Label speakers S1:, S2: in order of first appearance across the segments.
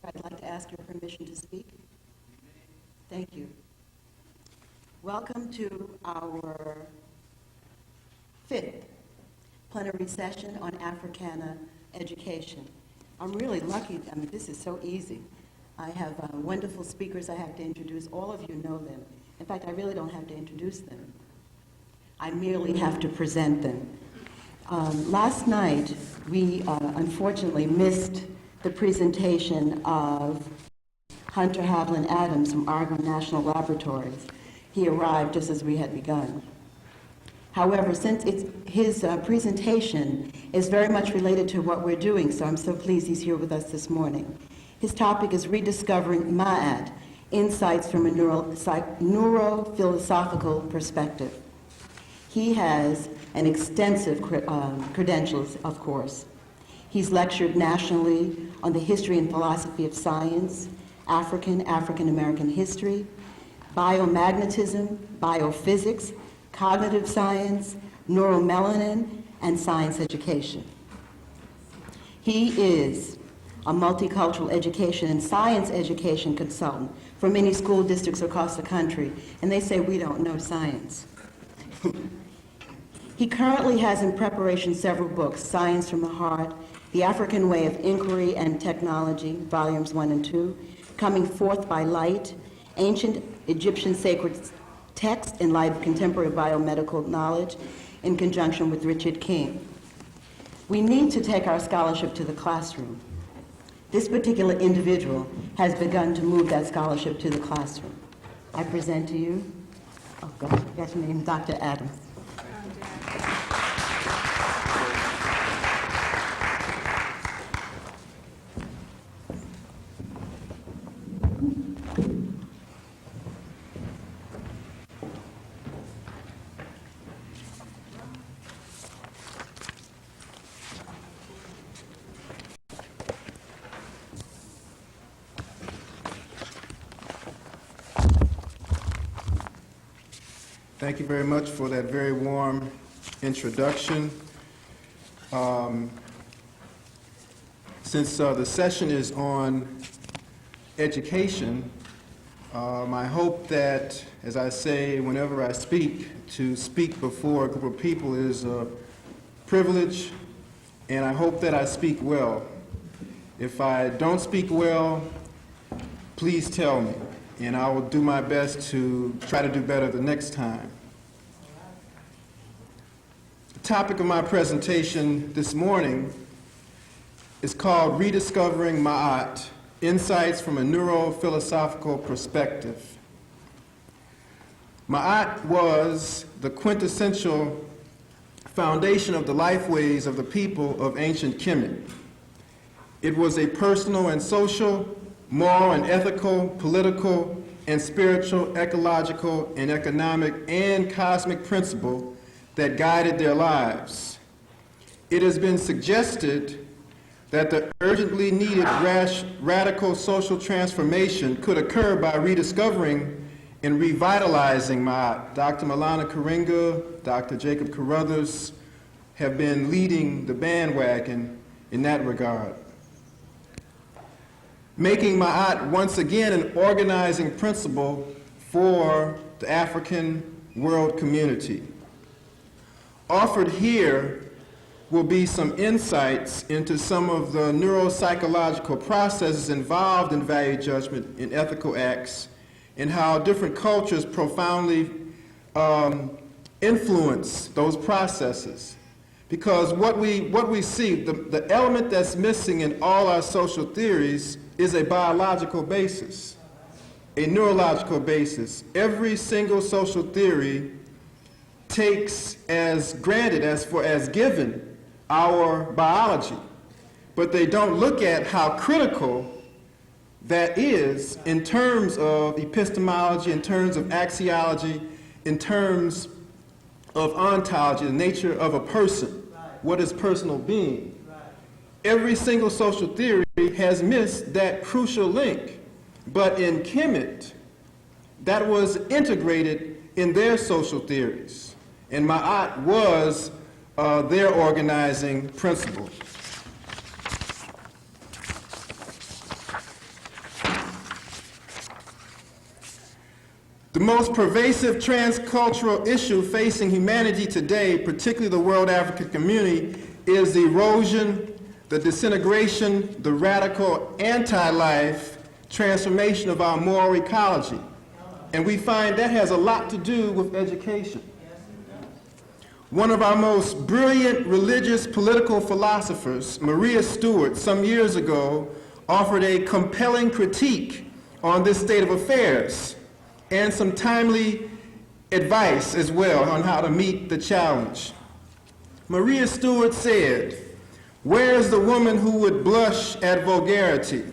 S1: I'd like to ask your permission to speak. Thank you. Welcome to our 5th plenary session on Africana education. I'm really lucky. I mean, this is so easy. I have wonderful speakers I have to introduce. All of you know them. In fact, I really don't have to introduce them. I merely have to present them. Last night, we unfortunately missed the presentation of Hunter Havlin Adams from Argonne National Laboratories. He arrived just as we had begun. However, since his presentation is very much related to what we're doing, so I'm so pleased he's here with us this morning. His topic is Rediscovering Ma'at, Insights from a Neurophilosophical Perspective. He has an extensive credentials, of course. He's lectured nationally on the history and philosophy of science, African-American history, biomagnetism, biophysics, cognitive science, neuromelanin, and science education. He is a multicultural education and science education consultant for many school districts across the country, and they say we don't know science. He currently has in preparation several books: Science from the Heart, The African Way of Inquiry and Technology, volumes 1 and 2, Coming Forth by Light, Ancient Egyptian Sacred Text in Light of Contemporary Biomedical Knowledge, in conjunction with Richard King. We need to take our scholarship to the classroom. This particular individual has begun to move that scholarship to the classroom. I present to you, oh God, that's your name, Dr. Adams.
S2: Thank you very much for that very warm introduction. Since the session is on education, I hope that, as I say whenever I speak, to speak before a group of people is a privilege, and I hope that I speak well. If I don't speak well, please tell me, and I will do my best to try to do better the next time. The topic of my presentation this morning is called Rediscovering Ma'at, Insights from a Neurophilosophical Perspective. Ma'at was the quintessential foundation of the lifeways of the people of ancient Kemet. It was a personal and social, moral and ethical, political and spiritual, ecological and economic and cosmic principle that guided their lives. It has been suggested that the urgently needed radical social transformation could occur by rediscovering and revitalizing Ma'at. Dr. Malana Karinga, Dr. Jacob Carruthers have been leading the bandwagon in that regard, making Ma'at once again an organizing principle for the African world community. Offered here will be some insights into some of the neuropsychological processes involved in value judgment in ethical acts, and how different cultures profoundly influence those processes. Because what we see, the element that's missing in all our social theories is a biological basis, a neurological basis. Every single social theory takes as granted, as given, our biology, but they don't look at how critical that is in terms of epistemology, in terms of axiology, in terms of ontology, the nature of a person, what is personal being. Every single social theory has missed that crucial link, but in Kemet, that was integrated in their social theories, and Ma'at was their organizing principle. The most pervasive transcultural issue facing humanity today, particularly the world African community, is the erosion, the disintegration, the radical anti-life transformation of our moral ecology. And we find that has a lot to do with education. One of our most brilliant religious political philosophers, Maria Stewart, some years ago, offered a compelling critique on this state of affairs and some timely advice as well on how to meet the challenge. Maria Stewart said, "Where is the woman who would blush at vulgarity?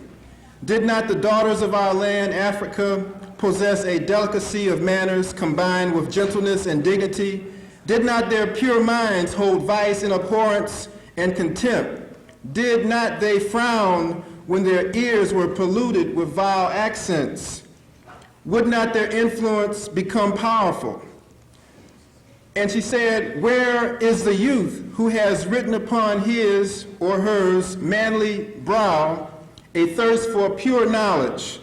S2: Did not the daughters of our land, Africa, possess a delicacy of manners combined with gentleness and dignity? Did not their pure minds hold vice in abhorrence and contempt? Did not they frown when their ears were polluted with vile accents? Would not their influence become powerful?" And she said, "Where is the youth who has written upon his or hers manly brow a thirst for pure knowledge,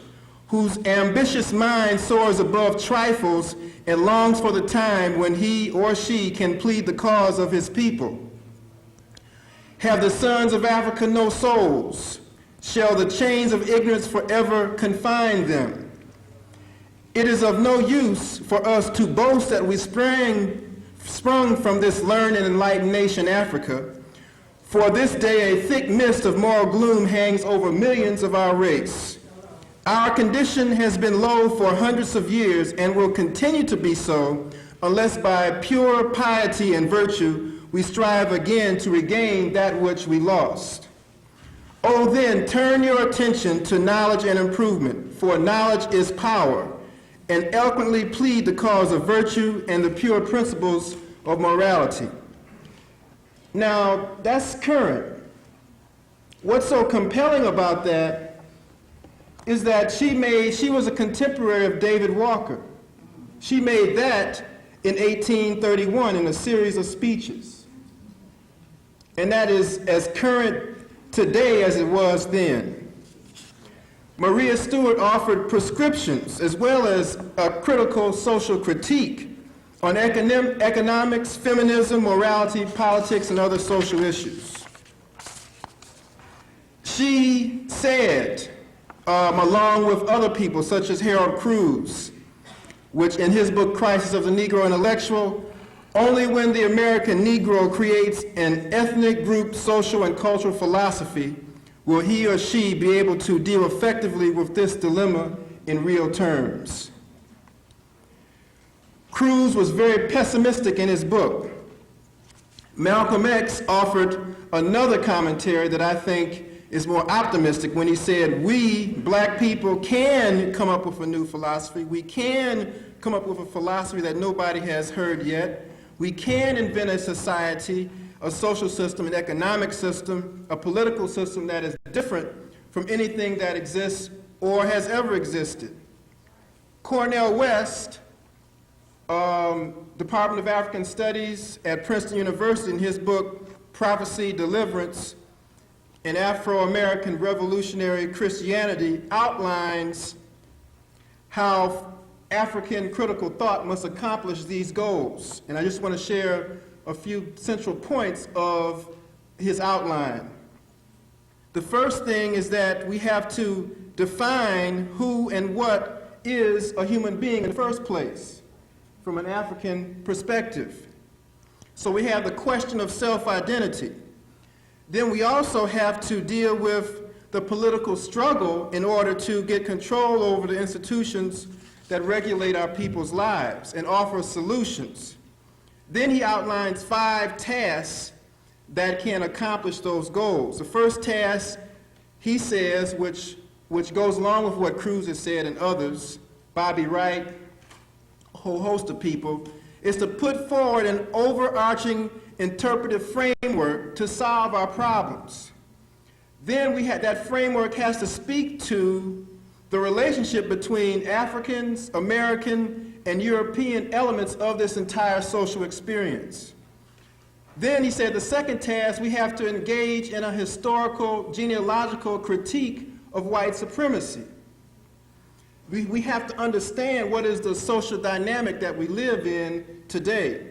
S2: whose ambitious mind soars above trifles and longs for the time when he or she can plead the cause of his people? Have the sons of Africa no souls? Shall the chains of ignorance forever confine them? It is of no use for us to boast that we sprung from this learned and enlightened nation, Africa, for this day a thick mist of moral gloom hangs over millions of our race. Our condition has been low for hundreds of years and will continue to be so unless by pure piety and virtue we strive again to regain that which we lost. Oh, then turn your attention to knowledge and improvement, for knowledge is power, and eloquently plead the cause of virtue and the pure principles of morality." Now, that's current. What's so compelling about that is that she was a contemporary of David Walker. She made that in 1831 in a series of speeches. And that is as current today as it was then. Maria Stewart offered prescriptions as well as a critical social critique on economics, feminism, morality, politics, and other social issues. She said, along with other people such as Harold Cruz, which in his book, Crisis of the Negro Intellectual, only when the American Negro creates an ethnic group social and cultural philosophy will he or she be able to deal effectively with this dilemma in real terms. Cruz was very pessimistic in his book. Malcolm X offered another commentary that I think is more optimistic when he said, we, black people, can come up with a new philosophy. We can come up with a philosophy that nobody has heard yet. We can invent a society, a social system, an economic system, a political system that is different from anything that exists or has ever existed. Cornel West, Department of African Studies at Princeton University, in his book, Prophecy, Deliverance, in Afro-American Revolutionary Christianity, outlines how African critical thought must accomplish these goals. And I just want to share a few central points of his outline. The first thing is that we have to define who and what is a human being in the first place from an African perspective. So we have the question of self-identity. Then we also have to deal with the political struggle in order to get control over the institutions that regulate our people's lives and offer solutions. Then he outlines 5 tasks that can accomplish those goals. The first task, he says, which goes along with what Cruz has said and others, Bobby Wright, a whole host of people, is to put forward an overarching interpretive framework to solve our problems. Then that framework has to speak to the relationship between Africans, American, and European elements of this entire social experience. Then he said the second task, we have to engage in a historical, genealogical critique of white supremacy. We have to understand what is the social dynamic that we live in today.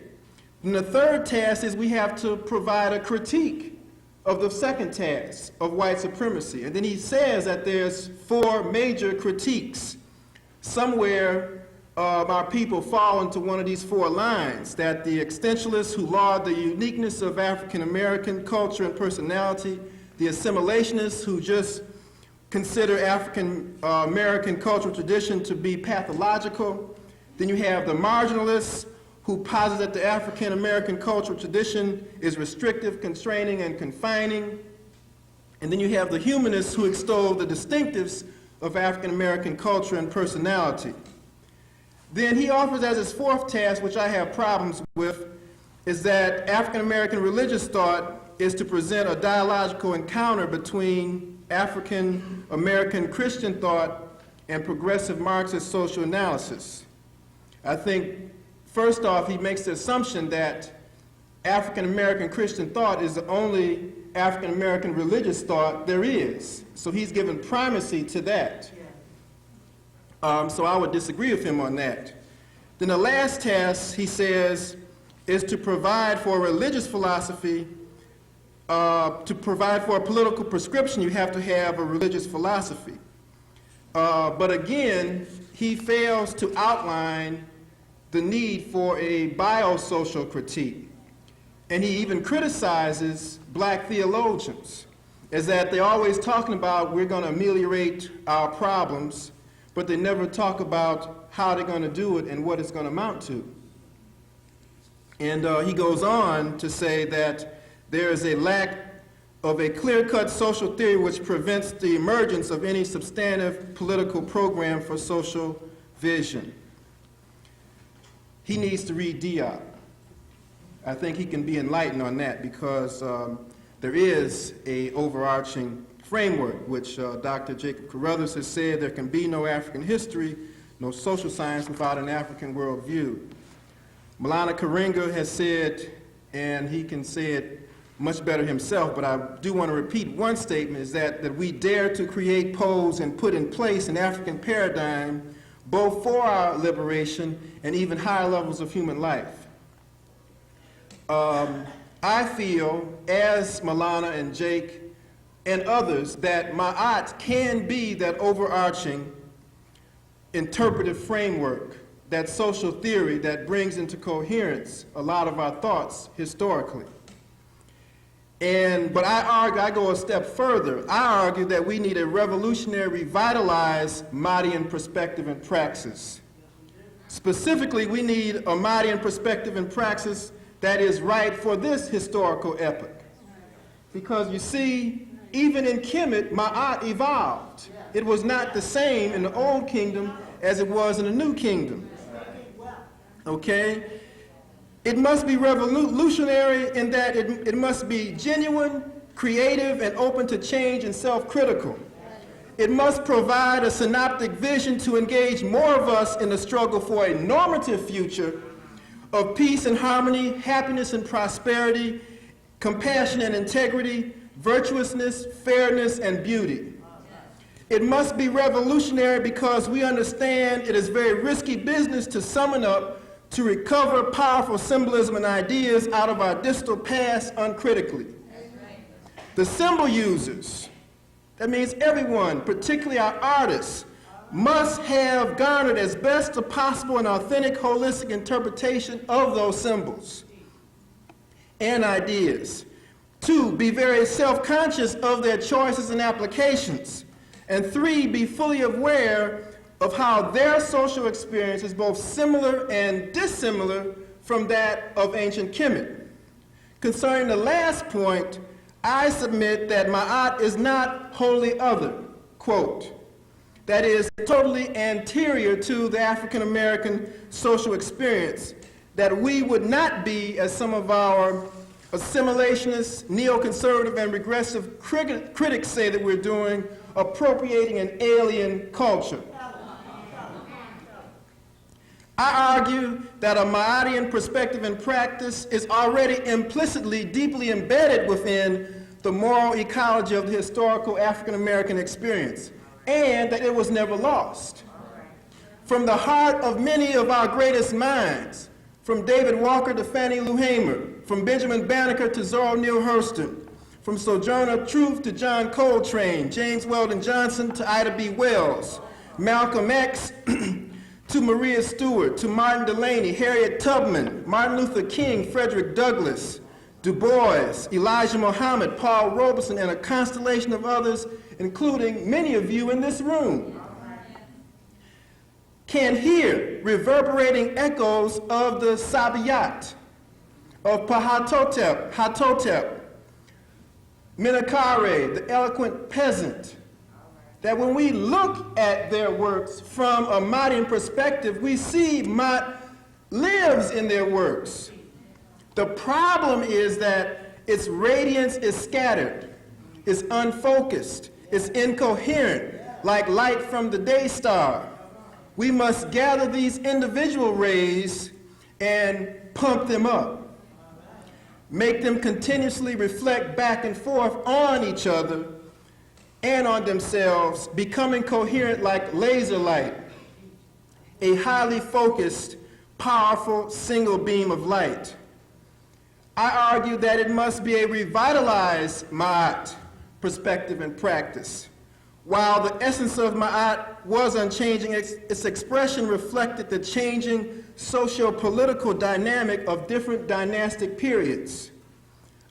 S2: And the third task is we have to provide a critique of the second task of white supremacy. And then he says that there's 4 major critiques. Somewhere our people fall into one of these 4 lines, that the existentialists who laud the uniqueness of African American culture and personality, the assimilationists who just consider African American cultural tradition to be pathological. Then you have the marginalists who posit that the African American cultural tradition is restrictive, constraining, and confining. And then you have the humanists who extol the distinctives of African American culture and personality. Then he offers as his 4th task, which I have problems with, is that African American religious thought is to present a dialogical encounter between African American Christian thought and progressive Marxist social analysis. I think, first off, he makes the assumption that African American Christian thought is the only African American religious thought there is. So he's given primacy to that. So I would disagree with him on that. Then the last task, he says, is to provide for a religious philosophy. To provide for a political prescription, you have to have a religious philosophy. But again, he fails to outline the need for a biosocial critique. And he even criticizes black theologians, as that they're always talking about we're going to ameliorate our problems, but they never talk about how they're going to do it and what it's going to amount to. And he goes on to say that there is a lack of a clear-cut social theory which prevents the emergence of any substantive political program for social vision. He needs to read Diop. I think he can be enlightened on that because there is an overarching framework which Dr. Jacob Carruthers has said there can be no African history, no social science without an African worldview. Maulana Karenga has said, and he can say it much better himself, but I do want to repeat one statement, is that we dare to create, pose, and put in place an African paradigm both for our liberation and even higher levels of human life. I feel, as Maulana and Jake and others, that Ma'at can be that overarching interpretive framework, that social theory that brings into coherence a lot of our thoughts historically. But I go a step further. I argue that we need a revolutionary, revitalized Mahdian perspective and praxis. Specifically, we need a Mahdian perspective and praxis that is right for this historical epoch. Because you see, even in Kemet, Ma'at evolved. It was not the same in the Old Kingdom as it was in the New Kingdom. Okay? It must be revolutionary in that it must be genuine, creative, and open to change and self-critical. It must provide a synoptic vision to engage more of us in the struggle for a normative future of peace and harmony, happiness and prosperity, compassion and integrity, virtuousness, fairness, and beauty. It must be revolutionary because we understand it is very risky business to summon up to recover powerful symbolism and ideas out of our distal past uncritically. The symbol users, that means everyone, particularly our artists, must have garnered as best as possible an authentic, holistic interpretation of those symbols and ideas. 2, be very self-conscious of their choices and applications. And 3, be fully aware of how their social experience is both similar and dissimilar from that of ancient Kemet. Concerning the last point, I submit that Ma'at is not wholly other, quote, that is totally anterior to the African American social experience, that we would not be, as some of our assimilationist, neoconservative, and regressive critics say that we're doing, appropriating an alien culture. I argue that a Ma'atian perspective and practice is already implicitly, deeply embedded within the moral ecology of the historical African American experience, and that it was never lost. from the heart of many of our greatest minds, from David Walker to Fannie Lou Hamer, from Benjamin Banneker to Zora Neale Hurston, from Sojourner Truth to John Coltrane, James Weldon Johnson to Ida B. Wells, Malcolm X to Maria Stewart, to Martin Delaney, Harriet Tubman, Martin Luther King, Frederick Douglass, Du Bois, Elijah Muhammad, Paul Robeson, and a constellation of others, including many of you in this room, can hear reverberating echoes of the Sabiyat, of Hatotep, Menakare, the eloquent peasant, that when we look at their works from a Mahdian perspective, we see Ma'at lives in their works. The problem is that its radiance is scattered, it's unfocused, it's incoherent, like light from the day star. We must gather these individual rays and pump them up, make them continuously reflect back and forth on each other and on themselves, becoming coherent like laser light, a highly focused, powerful single beam of light. I argue that it must be a revitalized Ma'at perspective and practice. While the essence of Ma'at was unchanging, its expression reflected the changing socio-political dynamic of different dynastic periods.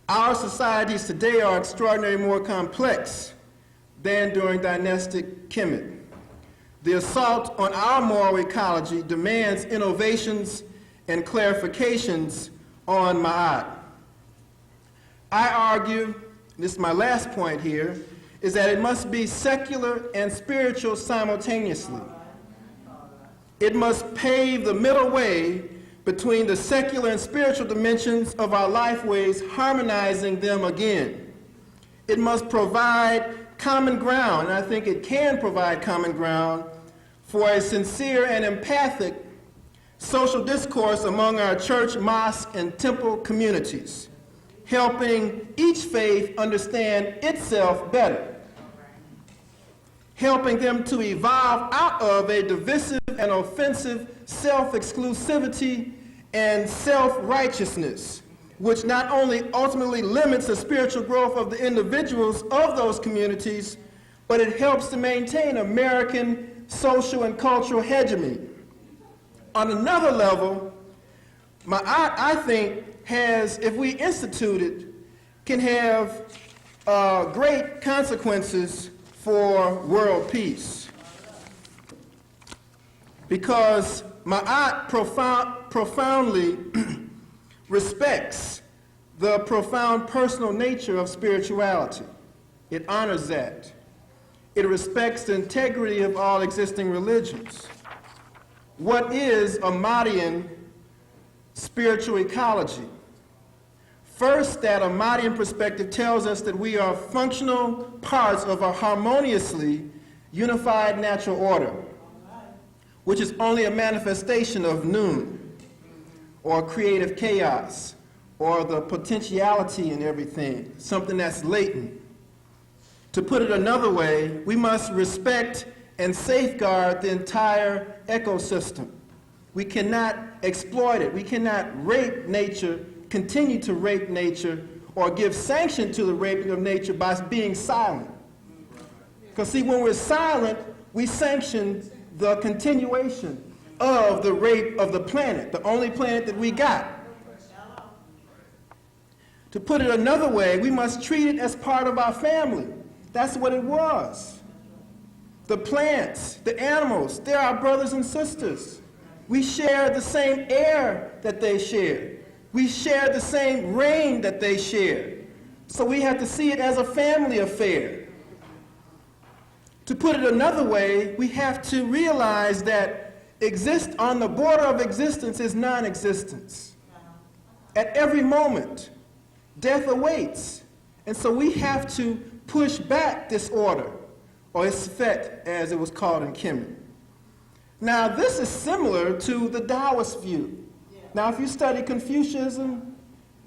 S2: Our societies today are extraordinarily more complex than during dynastic Kemet. The assault on our moral ecology demands innovations and clarifications on Ma'at. I argue, this is my last point here, is that it must be secular and spiritual simultaneously. It must pave the middle way between the secular and spiritual dimensions of our lifeways, harmonizing them again. It must provide common ground, and I think it can provide common ground, for a sincere and empathic social discourse among our church, mosque, and temple communities, helping each faith understand itself better, helping them to evolve out of a divisive and offensive self-exclusivity and self-righteousness, which not only ultimately limits the spiritual growth of the individuals of those communities, but it helps to maintain American social and cultural hegemony. On another level, Ma'at, I think, has, if we institute it, can have great consequences for world peace. Because Ma'at profoundly respects the profound personal nature of spirituality. It honors that. It respects the integrity of all existing religions. What is a Mahdian spiritual ecology? First, that a Mahdian perspective tells us that we are functional parts of a harmoniously unified natural order, which is only a manifestation of noon, or creative chaos, or the potentiality in everything, something that's latent. To put it another way, we must respect and safeguard the entire ecosystem. We cannot exploit it. We cannot rape nature, continue to rape nature, or give sanction to the raping of nature by being silent. Because see, when we're silent, we sanction the continuation of the rape of the planet, the only planet that we got. To put it another way, we must treat it as part of our family. That's what it was. The plants, the animals, they're our brothers and sisters. We share the same air that they share. We share the same rain that they share. So we have to see it as a family affair. To put it another way, we have to realize that exist on the border of existence is non-existence. At every moment, death awaits. And so we have to push back this order, or its effect, as it was called in Kemet. Now, this is similar to the Taoist view. Now, if you study Confucianism,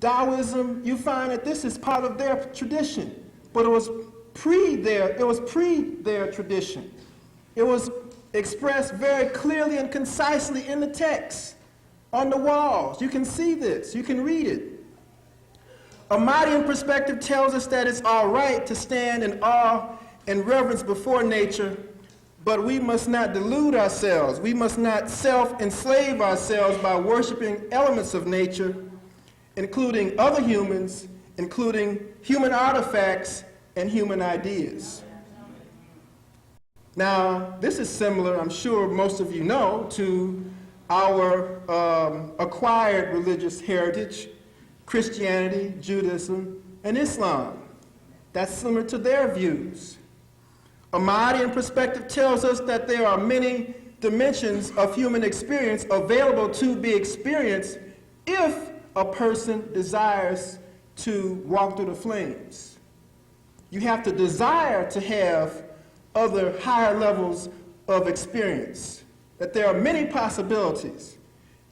S2: Taoism, you find that this is part of their tradition, but it was pre their tradition. It was expressed very clearly and concisely in the text, on the walls. You can see this, you can read it. A Mahdian perspective tells us that it's all right to stand in awe and reverence before nature, but we must not delude ourselves. We must not self-enslave ourselves by worshiping elements of nature, including other humans, including human artifacts and human ideas. Now, this is similar, I'm sure most of you know, to our acquired religious heritage, Christianity, Judaism, and Islam. That's similar to their views. A Mahdian perspective tells us that there are many dimensions of human experience available to be experienced if a person desires to walk through the flames. You have to desire to have other higher levels of experience, that there are many possibilities.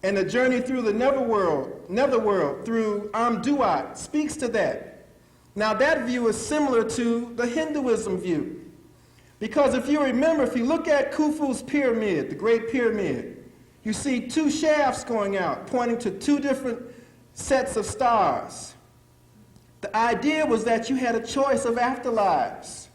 S2: And the journey through the netherworld through Amduat speaks to that. Now that view is similar to the Hinduism view. Because if you remember, if you look at Khufu's pyramid, the Great Pyramid, you see two shafts going out, pointing to two different sets of stars. The idea was that you had a choice of afterlives,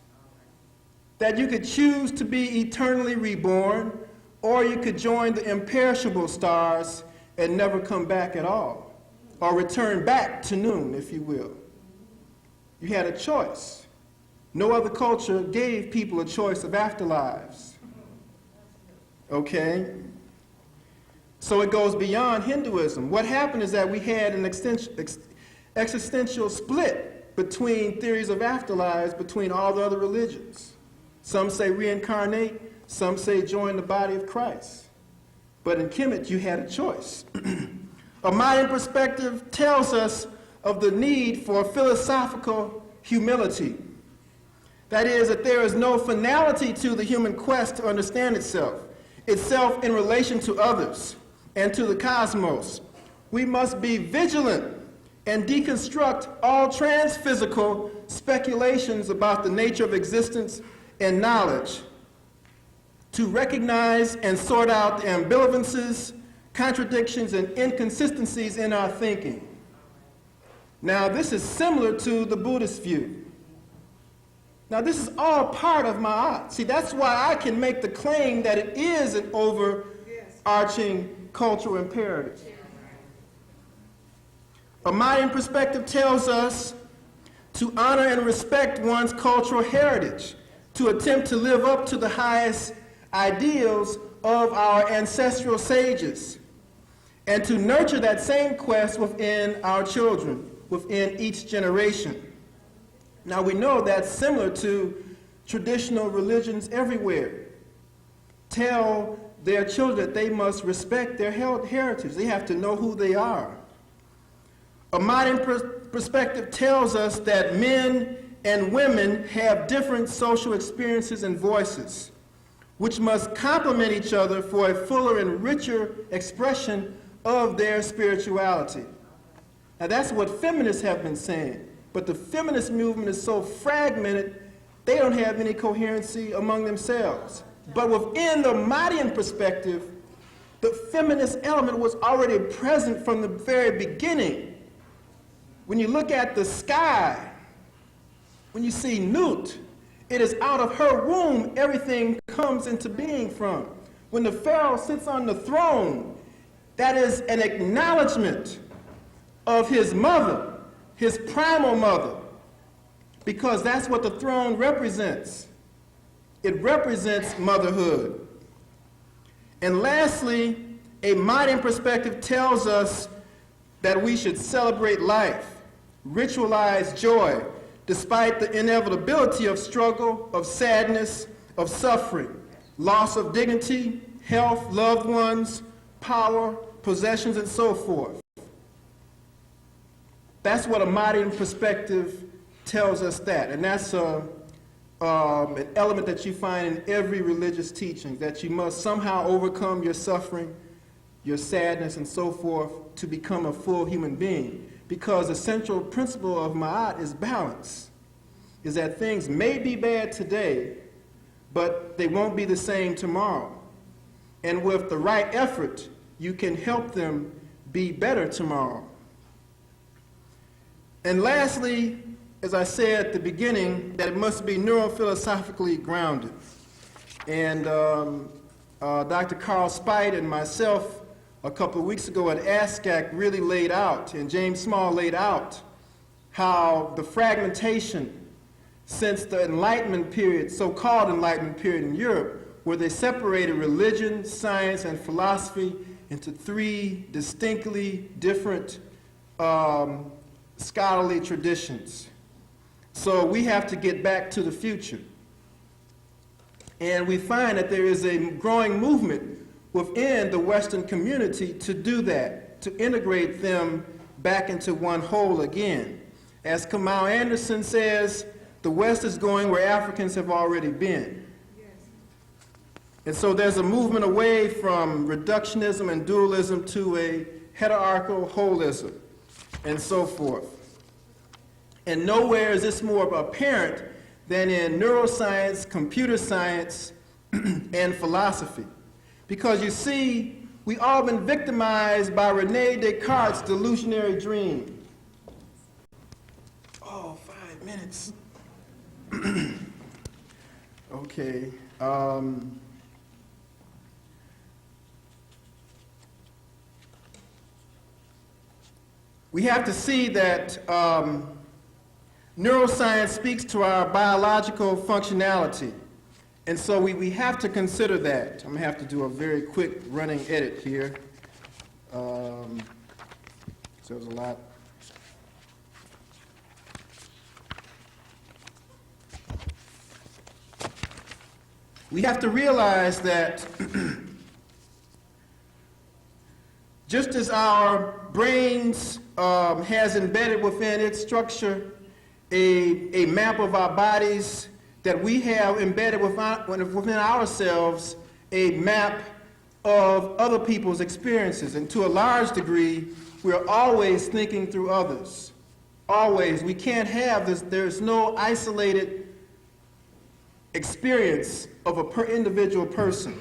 S2: that you could choose to be eternally reborn, or you could join the imperishable stars and never come back at all, or return back to noon, if you will. You had a choice. No other culture gave people a choice of afterlives. Okay? So it goes beyond Hinduism. What happened is that we had an existential split between theories of afterlives between all the other religions. Some say reincarnate, some say join the body of Christ. But in Kemet, you had a choice. A Mayan perspective tells us of the need for philosophical humility. That is, that there is no finality to the human quest to understand itself in relation to others and to the cosmos. We must be vigilant and deconstruct all transphysical speculations about the nature of existence and knowledge, to recognize and sort out the ambivalences, contradictions, and inconsistencies in our thinking. Now, this is similar to the Buddhist view. Now, this is all part of Ma'at. See, that's why I can make the claim that it is an overarching cultural imperative. A Mayan perspective tells us to honor and respect one's cultural heritage, to attempt to live up to the highest ideals of our ancestral sages, and to nurture that same quest within our children, within each generation. Now we know that's similar to traditional religions everywhere. Tell their children that they must respect their heritage. They have to know who they are. A modern perspective tells us that men and women have different social experiences and voices, which must complement each other for a fuller and richer expression of their spirituality. Now that's what feminists have been saying, but the feminist movement is so fragmented, they don't have any coherency among themselves. But within the Mahdian perspective, the feminist element was already present from the very beginning. When you look at the sky, when you see Nut, it is out of her womb everything comes into being from. When the Pharaoh sits on the throne, that is an acknowledgement of his mother, his primal mother, because that's what the throne represents. It represents motherhood. And lastly, a modern perspective tells us that we should celebrate life, ritualize joy, despite the inevitability of struggle, of sadness, of suffering, loss of dignity, health, loved ones, power, possessions, and so forth. That's what a modern perspective tells us that, and that's an element that you find in every religious teaching, that you must somehow overcome your suffering, your sadness, and so forth to become a full human being. Because the central principle of Ma'at is balance, is that things may be bad today, but they won't be the same tomorrow. And with the right effort, you can help them be better tomorrow. And lastly, as I said at the beginning, that it must be neurophilosophically grounded. And Dr. Carl Spite and myself, a couple of weeks ago at ASCAC, really laid out, and James Small laid out, how the fragmentation since the Enlightenment period, so-called Enlightenment period in Europe, where they separated religion, science, and philosophy into three distinctly different scholarly traditions. So we have to get back to the future. And we find that there is a growing movement within the Western community to do that, to integrate them back into one whole again. As Kamal Anderson says, the West is going where Africans have already been. And so there's a movement away from reductionism and dualism to a hierarchical holism and so forth. And nowhere is this more apparent than in neuroscience, computer science, and philosophy. Because you see, we've all been victimized by René Descartes' delusionary dream. Oh, 5 minutes. Okay. We have to see that neuroscience speaks to our biological functionality. And so we have to consider that. I'm going to have to do a very quick running edit here. So there's a lot. We have to realize that just as our brains has embedded within its structure a map of our bodies, that we have embedded within ourselves a map of other people's experiences. And to a large degree, we're always thinking through others. Always. We can't have this. There's no isolated experience of a individual person.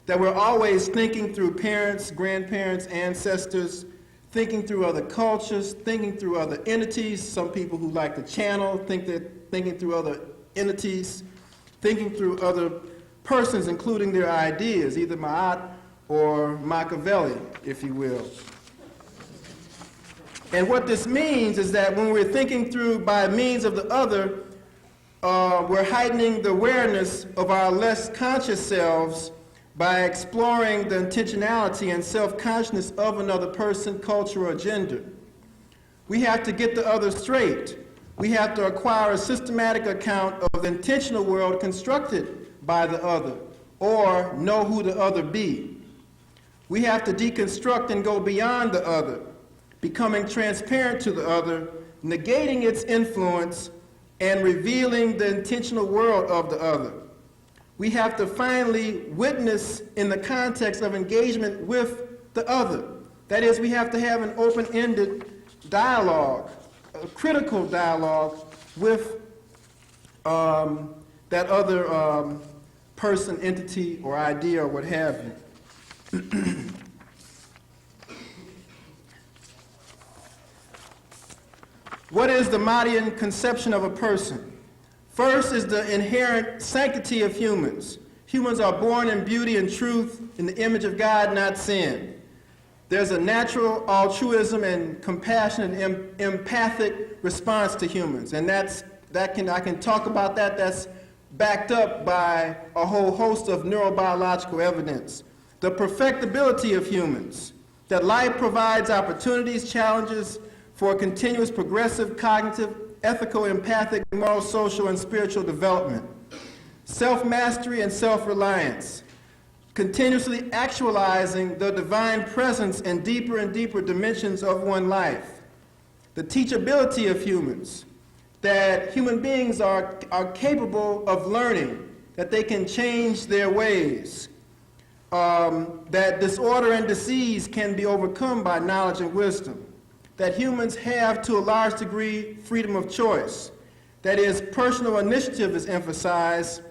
S2: That we're always thinking through parents, grandparents, ancestors, thinking through other cultures, thinking through other entities. Some people who like to channel think they're thinking through other entities, thinking through other persons, including their ideas, either Ma'at or Machiavelli, if you will. And what this means is that when we're thinking through by means of the other, we're heightening the awareness of our less conscious selves by exploring the intentionality and self-consciousness of another person, culture, or gender. We have to get the other straight. We have to acquire a systematic account of the intentional world constructed by the other, or know who the other be. We have to deconstruct and go beyond the other, becoming transparent to the other, negating its influence, and revealing the intentional world of the other. We have to finally witness in the context of engagement with the other. That is, we have to have an open-ended dialogue, a critical dialogue with that other person, entity, or idea, or what have you. What is the Mahdian conception of a person? First is the inherent sanctity of humans. Humans are born in beauty and truth, in the image of God, not sin. There's a natural altruism and compassion and empathic response to humans, and I can talk about that. That's backed up by a whole host of neurobiological evidence. The perfectibility of humans, that life provides opportunities, challenges for continuous progressive cognitive, ethical, empathic, moral, social, and spiritual development. Self-mastery and self-reliance, continuously actualizing the divine presence in deeper and deeper dimensions of one life. The teachability of humans, that human beings are capable of learning, that they can change their ways, that disorder and disease can be overcome by knowledge and wisdom, that humans have, to a large degree, freedom of choice. That is, personal initiative is emphasized,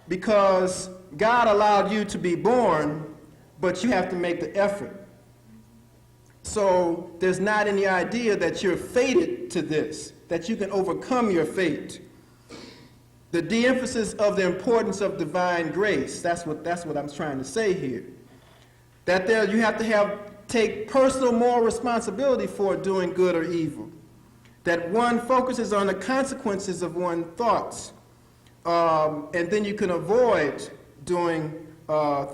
S2: because God allowed you to be born, but you have to make the effort. So there's not any idea that you're fated to this, that you can overcome your fate. The de-emphasis of the importance of divine grace, that's what I'm trying to say here. That you have to take personal moral responsibility for doing good or evil. That one focuses on the consequences of one's thoughts, and then you can avoid doing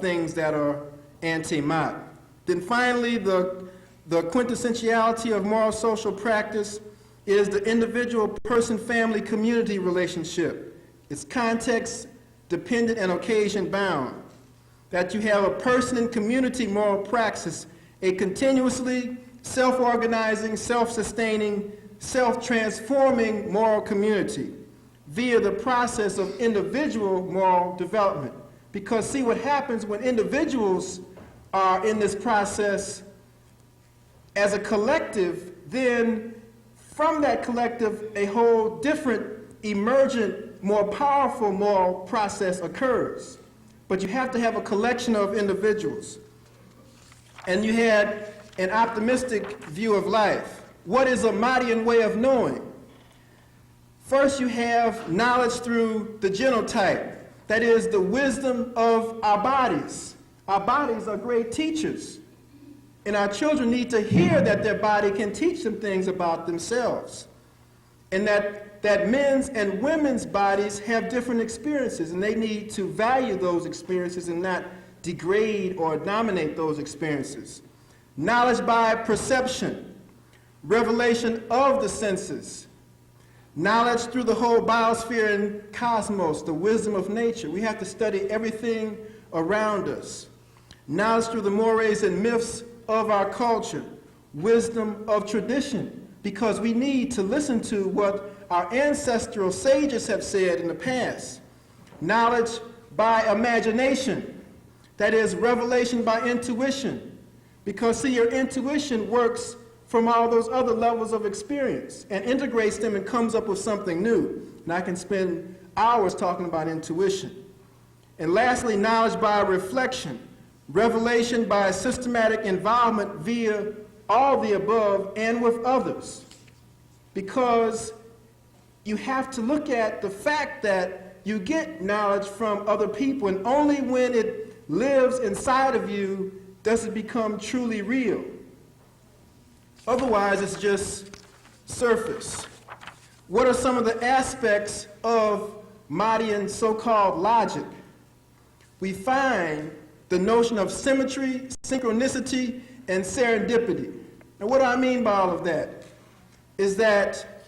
S2: things that are anti-mod. Then finally, the quintessentiality of moral social practice is the individual person-family community relationship. It's context dependent and occasion bound. That you have a person and community moral praxis, a continuously self-organizing, self-sustaining, self-transforming moral community via the process of individual moral development. Because see what happens when individuals are in this process as a collective, then from that collective a whole different emergent, more powerful moral process occurs. But you have to have a collection of individuals. And you had an optimistic view of life. What is a Mahdian way of knowing? First, you have knowledge through the genotype. That is the wisdom of our bodies. Our bodies are great teachers. And our children need to hear that their body can teach them things about themselves. And that men's and women's bodies have different experiences, and they need to value those experiences and not degrade or dominate those experiences. Knowledge by perception, revelation of the senses, knowledge through the whole biosphere and cosmos, the wisdom of nature. We have to study everything around us. Knowledge through the mores and myths of our culture, wisdom of tradition, because we need to listen to what our ancestral sages have said in the past. Knowledge by imagination, that is revelation by intuition, because see, your intuition works from all those other levels of experience and integrates them and comes up with something new. And I can spend hours talking about intuition. And lastly, knowledge by reflection, revelation by systematic involvement via all the above and with others. Because you have to look at the fact that you get knowledge from other people, and only when it lives inside of you does it become truly real. Otherwise, it's just surface. What are some of the aspects of Mahdian so-called logic? We find the notion of symmetry, synchronicity, and serendipity. And what do I mean by all of that? Is that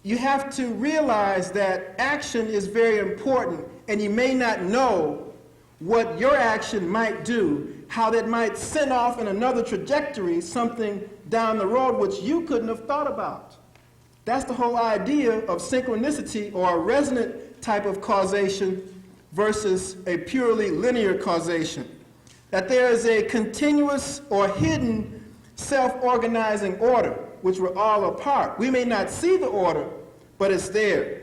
S2: you have to realize that action is very important, and you may not know what your action might do, how that might send off in another trajectory something down the road which you couldn't have thought about. That's the whole idea of synchronicity, or a resonant type of causation versus a purely linear causation. That there is a continuous or hidden self-organizing order which we're all a part. We may not see the order, but it's there.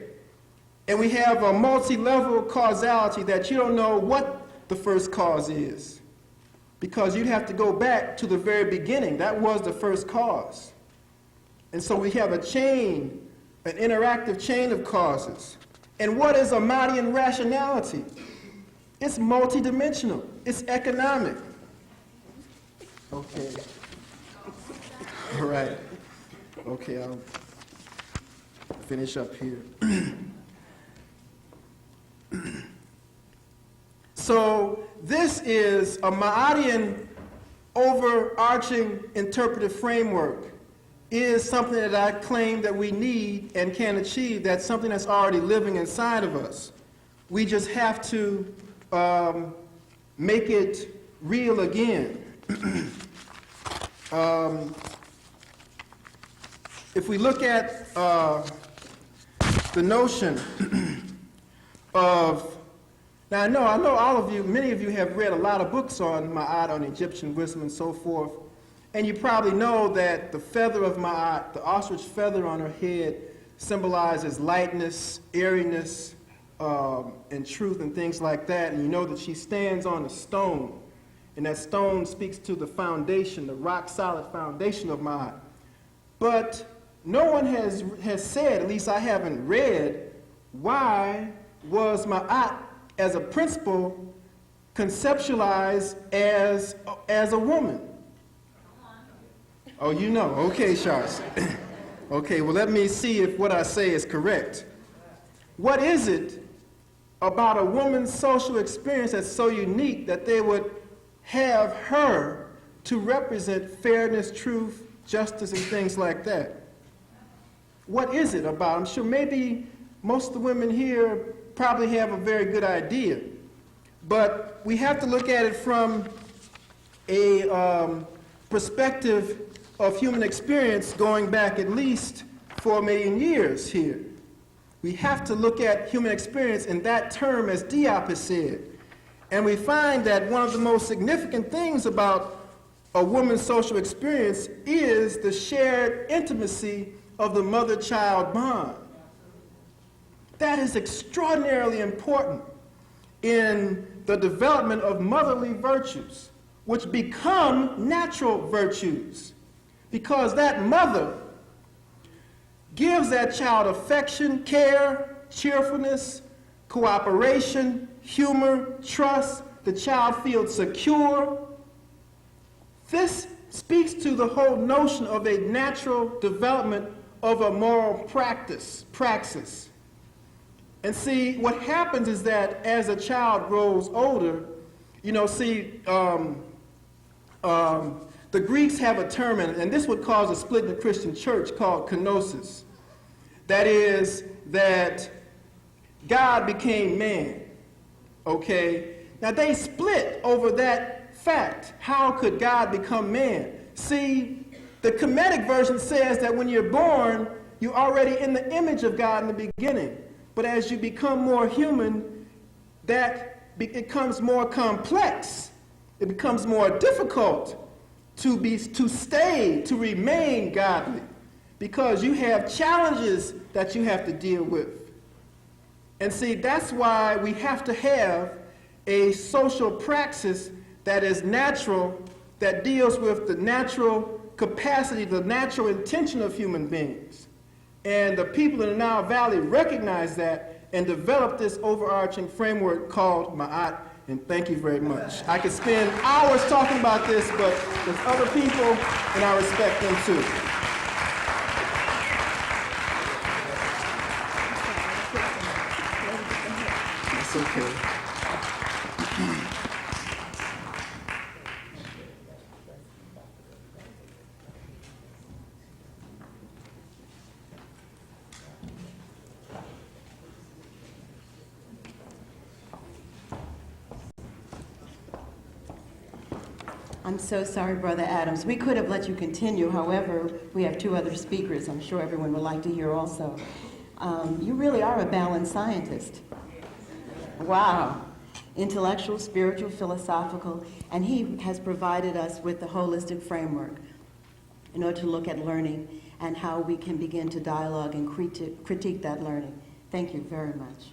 S2: And we have a multi-level causality that you don't know what the first cause is, because you'd have to go back to the very beginning. That was the first cause. And so we have a chain, an interactive chain of causes. And what is a Mahdian rationality? It's multidimensional. It's economic. Okay. All right. Okay, I'll finish up here. So this is a Mahdian overarching interpretive framework, is something that I claim that we need and can achieve. That's something that's already living inside of us. We just have to make it real again. If we look at the notion of, now I know all of you, many of you have read a lot of books on Ma'at, on Egyptian wisdom and so forth, and you probably know that the feather of Ma'at, the ostrich feather on her head, symbolizes lightness, airiness, and truth and things like that, and you know that she stands on a stone, and that stone speaks to the foundation, the rock-solid foundation of Ma'at. But no one has said, at least I haven't read, why was Ma'at as a principle conceptualized as a woman? Oh, you know. Okay, Charles. Okay, well, let me see if what I say is correct. What is it about a woman's social experience that's so unique that they would have her to represent fairness, truth, justice, and things like that? What is it about? I'm sure maybe most of the women here probably have a very good idea, but we have to look at it from a perspective of human experience going back at least 4 million years here. We have to look at human experience in that term, as Diop has said. And we find that one of the most significant things about a woman's social experience is the shared intimacy of the mother-child bond. That is extraordinarily important in the development of motherly virtues, which become natural virtues, because that mother gives that child affection, care, cheerfulness, cooperation, humor, trust. The child feels secure. This speaks to the whole notion of a natural development of a moral praxis. And see, what happens is that as a child grows older, you know, the Greeks have a term, and this would cause a split in the Christian church, called kenosis. That is, that God became man, okay? Now, they split over that fact. How could God become man? See, the Kemetic version says that when you're born, you're already in the image of God in the beginning. But as you become more human, it becomes more complex. It becomes more difficult to remain godly, because you have challenges that you have to deal with. And see, that's why we have to have a social praxis that is natural, that deals with the natural capacity, the natural intention of human beings. And the people in the Nile Valley recognize that and develop this overarching framework called Ma'at. And thank you very much. I could spend hours talking about this, but there's other people, and I respect them too. That's okay.
S1: I'm so sorry, Brother Adams. We could have let you continue. However, we have 2 other speakers I'm sure everyone would like to hear also. You really are a balanced scientist. Wow. Intellectual, spiritual, philosophical, and he has provided us with the holistic framework in order to look at learning and how we can begin to dialogue and critique that learning. Thank you very much.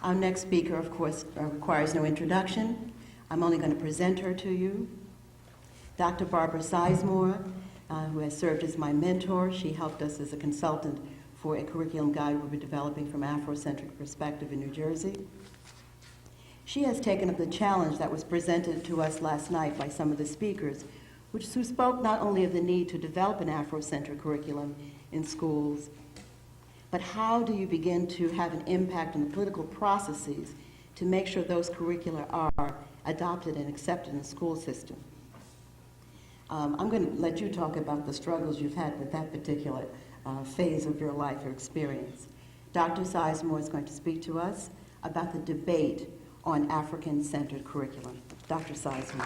S1: Our next speaker, of course, requires no introduction. I'm only going to present her to you. Dr. Barbara Sizemore, who has served as my mentor. She helped us as a consultant for a curriculum guide we'll be developing from Afrocentric perspective in New Jersey. She has taken up the challenge that was presented to us last night by some of the speakers, who spoke not only of the need to develop an Afrocentric curriculum in schools, but how do you begin to have an impact on the political processes to make sure those curricula are adopted and accepted in the school system? I'm going to let you talk about the struggles you've had with that particular phase of your life or experience. Dr. Sizemore is going to speak to us about the debate on African-centered curriculum. Dr. Sizemore.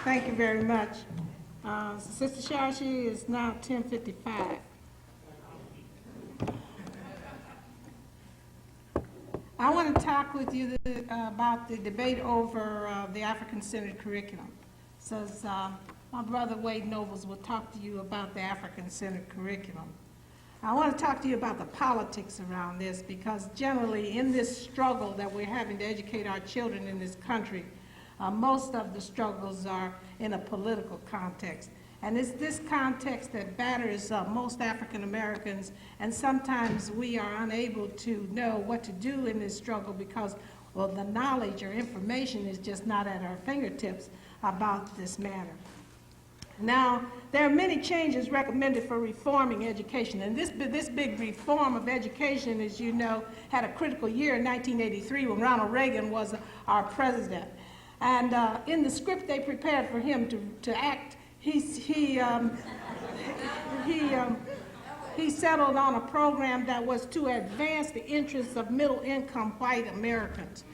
S3: Thank you very much. Sister Shashi, is now 10:55. I want to tackle with you about the debate over the African-centered curriculum. Says my brother Wade Nobles will talk to you about the African-centered curriculum. I want to talk to you about the politics around this, because generally in this struggle that we're having to educate our children in this country, most of the struggles are in a political context. And it's this context that batters most African Americans, and sometimes we are unable to know what to do in this struggle because, well, the knowledge or information is just not at our fingertips about this matter. Now, there are many changes recommended for reforming education, and this big reform of education, as you know, had a critical year in 1983 when Ronald Reagan was our president. And in the script they prepared for him to act, he settled on a program that was to advance the interests of middle-income white Americans.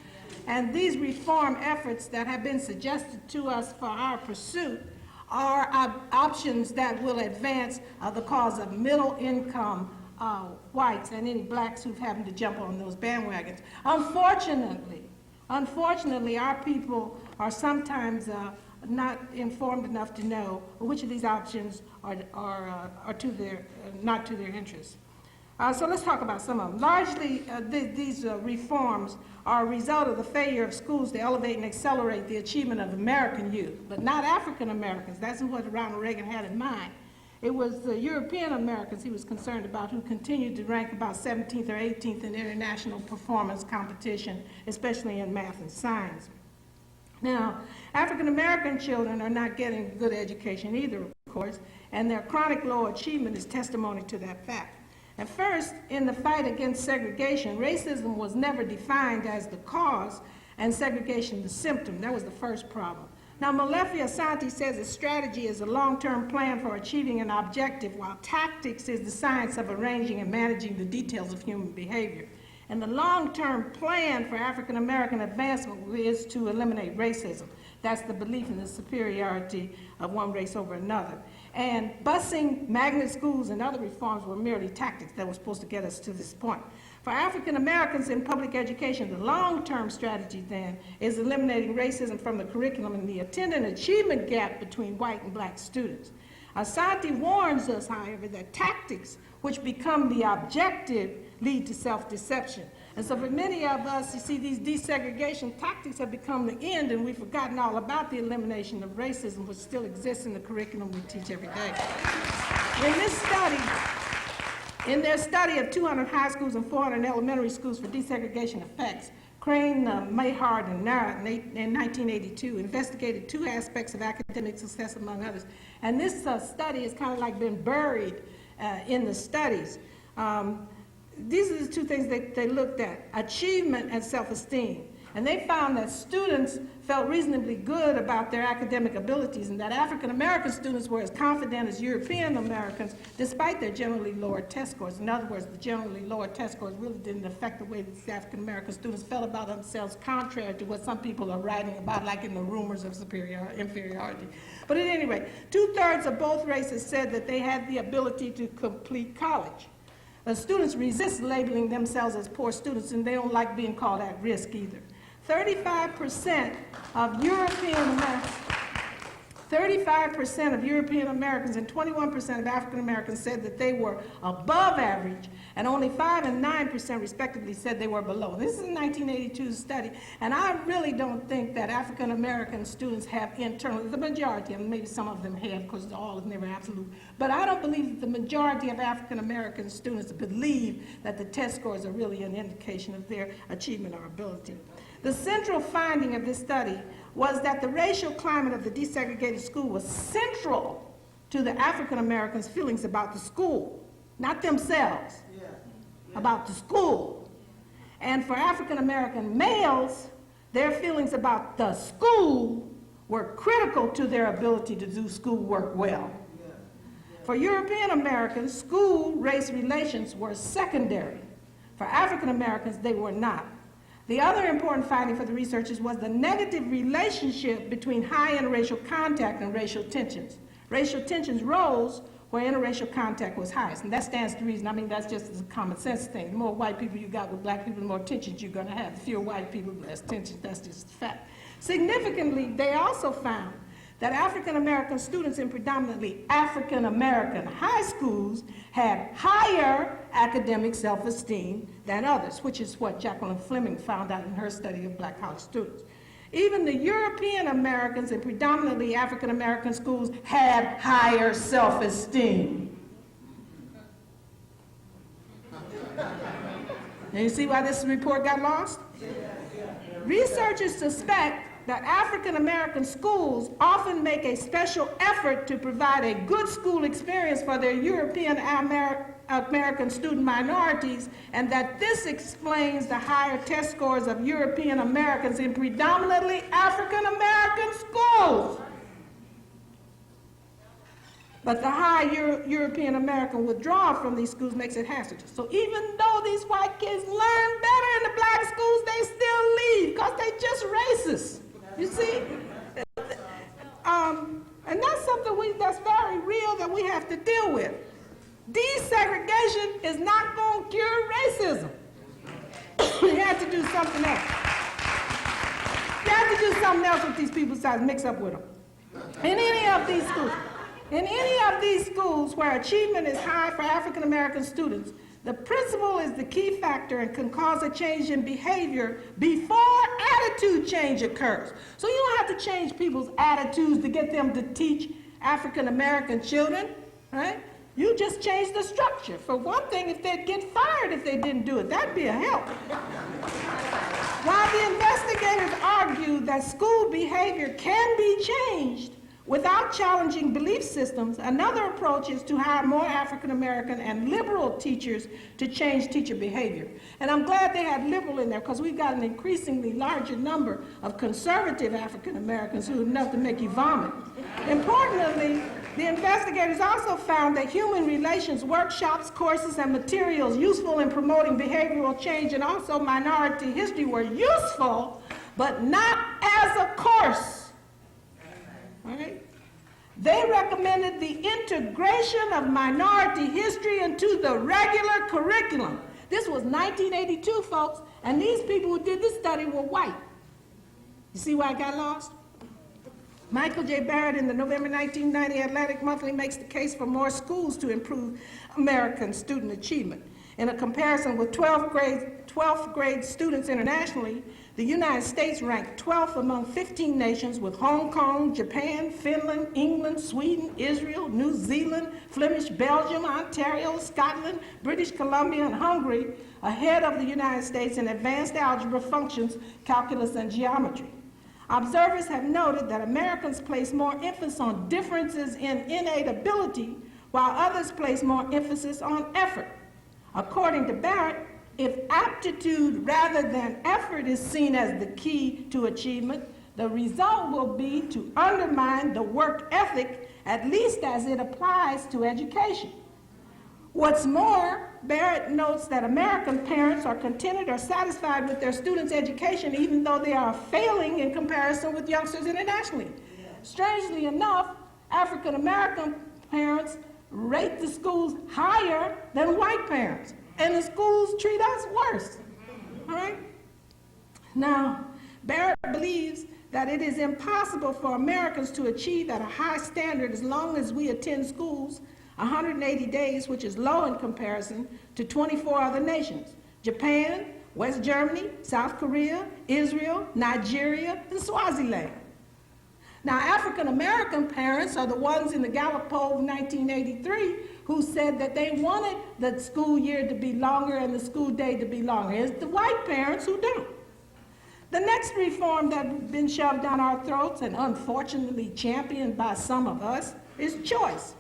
S3: And these reform efforts that have been suggested to us for our pursuit are options that will advance the cause of middle-income whites and any blacks who've happened to jump on those bandwagons. Unfortunately, our people are sometimes not informed enough to know which of these options are to their not to their interests. So let's talk about some of them. Largely, these reforms are a result of the failure of schools to elevate and accelerate the achievement of American youth, but not African Americans. That's what Ronald Reagan had in mind. It was the European Americans he was concerned about, who continued to rank about 17th or 18th in international performance competition, especially in math and science. Now, African American children are not getting good education either, of course, and their chronic low achievement is testimony to that fact. At first, in the fight against segregation, racism was never defined as the cause and segregation the symptom. That was the first problem. Now, Molefi Asante says that strategy is a long-term plan for achieving an objective, while tactics is the science of arranging and managing the details of human behavior. And the long-term plan for African American advancement is to eliminate racism. That's the belief in the superiority of one race over another. And busing, magnet schools, and other reforms were merely tactics that were supposed to get us to this point. For African Americans in public education, the long-term strategy then is eliminating racism from the curriculum and the attendant achievement gap between white and black students. Asante warns us, however, that tactics which become the objective lead to self-deception. And so for many of us, you see, these desegregation tactics have become the end, and we've forgotten all about the elimination of racism, which still exists in the curriculum we teach every day. In their study of 200 high schools and 400 elementary schools for desegregation effects, Crane, Mayhard, and Narrett in 1982 investigated two aspects of academic success, among others. And this study has kind of like been buried in the studies. These are the two things they looked at: achievement and self-esteem. And they found that students felt reasonably good about their academic abilities, and that African American students were as confident as European Americans, despite their generally lower test scores. In other words, the generally lower test scores really didn't affect the way that African American students felt about themselves, contrary to what some people are writing about, like in the rumors of inferiority. But at any rate, 2/3 of both races said that they had the ability to complete college. The students resist labeling themselves as poor students, and they don't like being called at risk either. 35% of European Americans and 21% of African Americans said that they were above average, and only 5% and 9% respectively said they were below. This is a 1982 study, and I really don't think that African American students have internally, the majority of them, maybe some of them have, because all is never absolute, but I don't believe that the majority of African American students believe that the test scores are really an indication of their achievement or ability. The central finding of this study was that the racial climate of the desegregated school was central to the African Americans' feelings about the school, not themselves, about the school. And for African American males, their feelings about the school were critical to their ability to do schoolwork well. For European Americans, school-race relations were secondary. For African Americans, they were not. The other important finding for the researchers was the negative relationship between high interracial contact and racial tensions. Racial tensions rose where interracial contact was highest. And that stands to reason. I mean, that's just a common sense thing. The more white people you got with black people, the more tensions you're going to have. The fewer white people, less tensions. That's just a fact. Significantly, they also found that African American students in predominantly African American high schools had higher academic self-esteem than others, which is what Jacqueline Fleming found out in her study of black college students. Even the European Americans in predominantly African American schools had higher self-esteem. And you see why this report got lost? Researchers suspect that African American schools often make a special effort to provide a good school experience for their European American student minorities, and that this explains the higher test scores of European Americans in predominantly African American schools. But the high European American withdrawal from these schools makes it hazardous. So even though these white kids learn better in the black schools, they still leave because they just racist. You see? And that's something that's very real that we have to deal with. Desegregation is not going to cure racism. We have to do something else. You have to do something else with these people besides mix up with them. In any of these schools where achievement is high for African American students, the principal is the key factor and can cause a change in behavior before attitude change occurs. So you don't have to change people's attitudes to get them to teach African American children, right? You just change the structure. For one thing, if they'd get fired if they didn't do it, that'd be a help. While the investigators argue that school behavior can be changed without challenging belief systems, another approach is to hire more African American and liberal teachers to change teacher behavior. And I'm glad they had liberal in there because we've got an increasingly larger number of conservative African Americans who are enough to make you vomit. Importantly, the investigators also found that human relations workshops, courses, and materials useful in promoting behavioral change and also minority history were useful, but not as a course. All right? They recommended the integration of minority history into the regular curriculum. This was 1982, folks, and these people who did this study were white. You see why I got lost? Michael J. Barrett in the November 1990 Atlantic Monthly makes the case for more schools to improve American student achievement. In a comparison with 12th grade students internationally, the United States ranked 12th among 15 nations, with Hong Kong, Japan, Finland, England, Sweden, Israel, New Zealand, Flemish Belgium, Ontario, Scotland, British Columbia, and Hungary ahead of the United States in advanced algebra, functions, calculus, and geometry. Observers have noted that Americans place more emphasis on differences in innate ability, while others place more emphasis on effort. According to Barrett, if aptitude rather than effort is seen as the key to achievement, the result will be to undermine the work ethic, at least as it applies to education. What's more, Barrett notes that American parents are contented or satisfied with their students' education even though they are failing in comparison with youngsters internationally. Strangely enough, African American parents rate the schools higher than white parents, and the schools treat us worse. All right? Now, Barrett believes that it is impossible for Americans to achieve at a high standard as long as we attend schools 180 days, which is low in comparison to 24 other nations: Japan, West Germany, South Korea, Israel, Nigeria, and Swaziland. Now, African American parents are the ones in the Gallup poll of 1983 who said that they wanted the school year to be longer and the school day to be longer. It's the white parents who don't. The next reform that's been shoved down our throats and unfortunately championed by some of us is choice.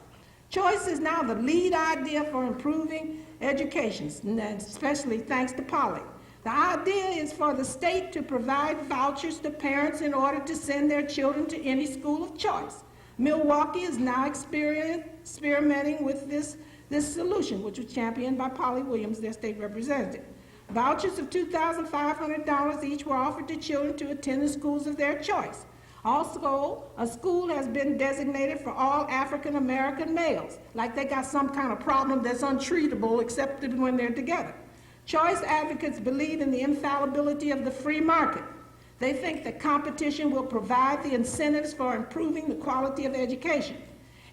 S3: Choice is now the lead idea for improving education, especially thanks to Polly. The idea is for the state to provide vouchers to parents in order to send their children to any school of choice. Milwaukee is now experimenting with this solution, which was championed by Polly Williams, their state representative. Vouchers of $2,500 each were offered to children to attend the schools of their choice. Also, a school has been designated for all African American males, like they got some kind of problem that's untreatable except when they're together. Choice advocates believe in the infallibility of the free market. They think that competition will provide the incentives for improving the quality of education.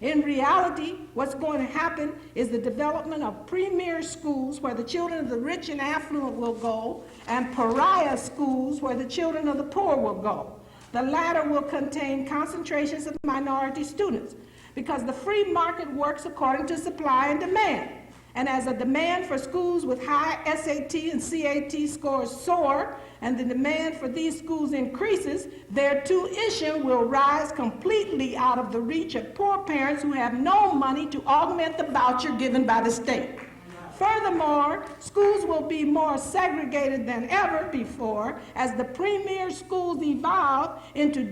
S3: In reality, what's going to happen is the development of premier schools where the children of the rich and affluent will go, and pariah schools where the children of the poor will go. The latter will contain concentrations of minority students because the free market works according to supply and demand. And as the demand for schools with high SAT and CAT scores soar, and the demand for these schools increases, their tuition will rise completely out of the reach of poor parents who have no money to augment the voucher given by the state. Furthermore, schools will be more segregated than ever before as the premier schools evolve into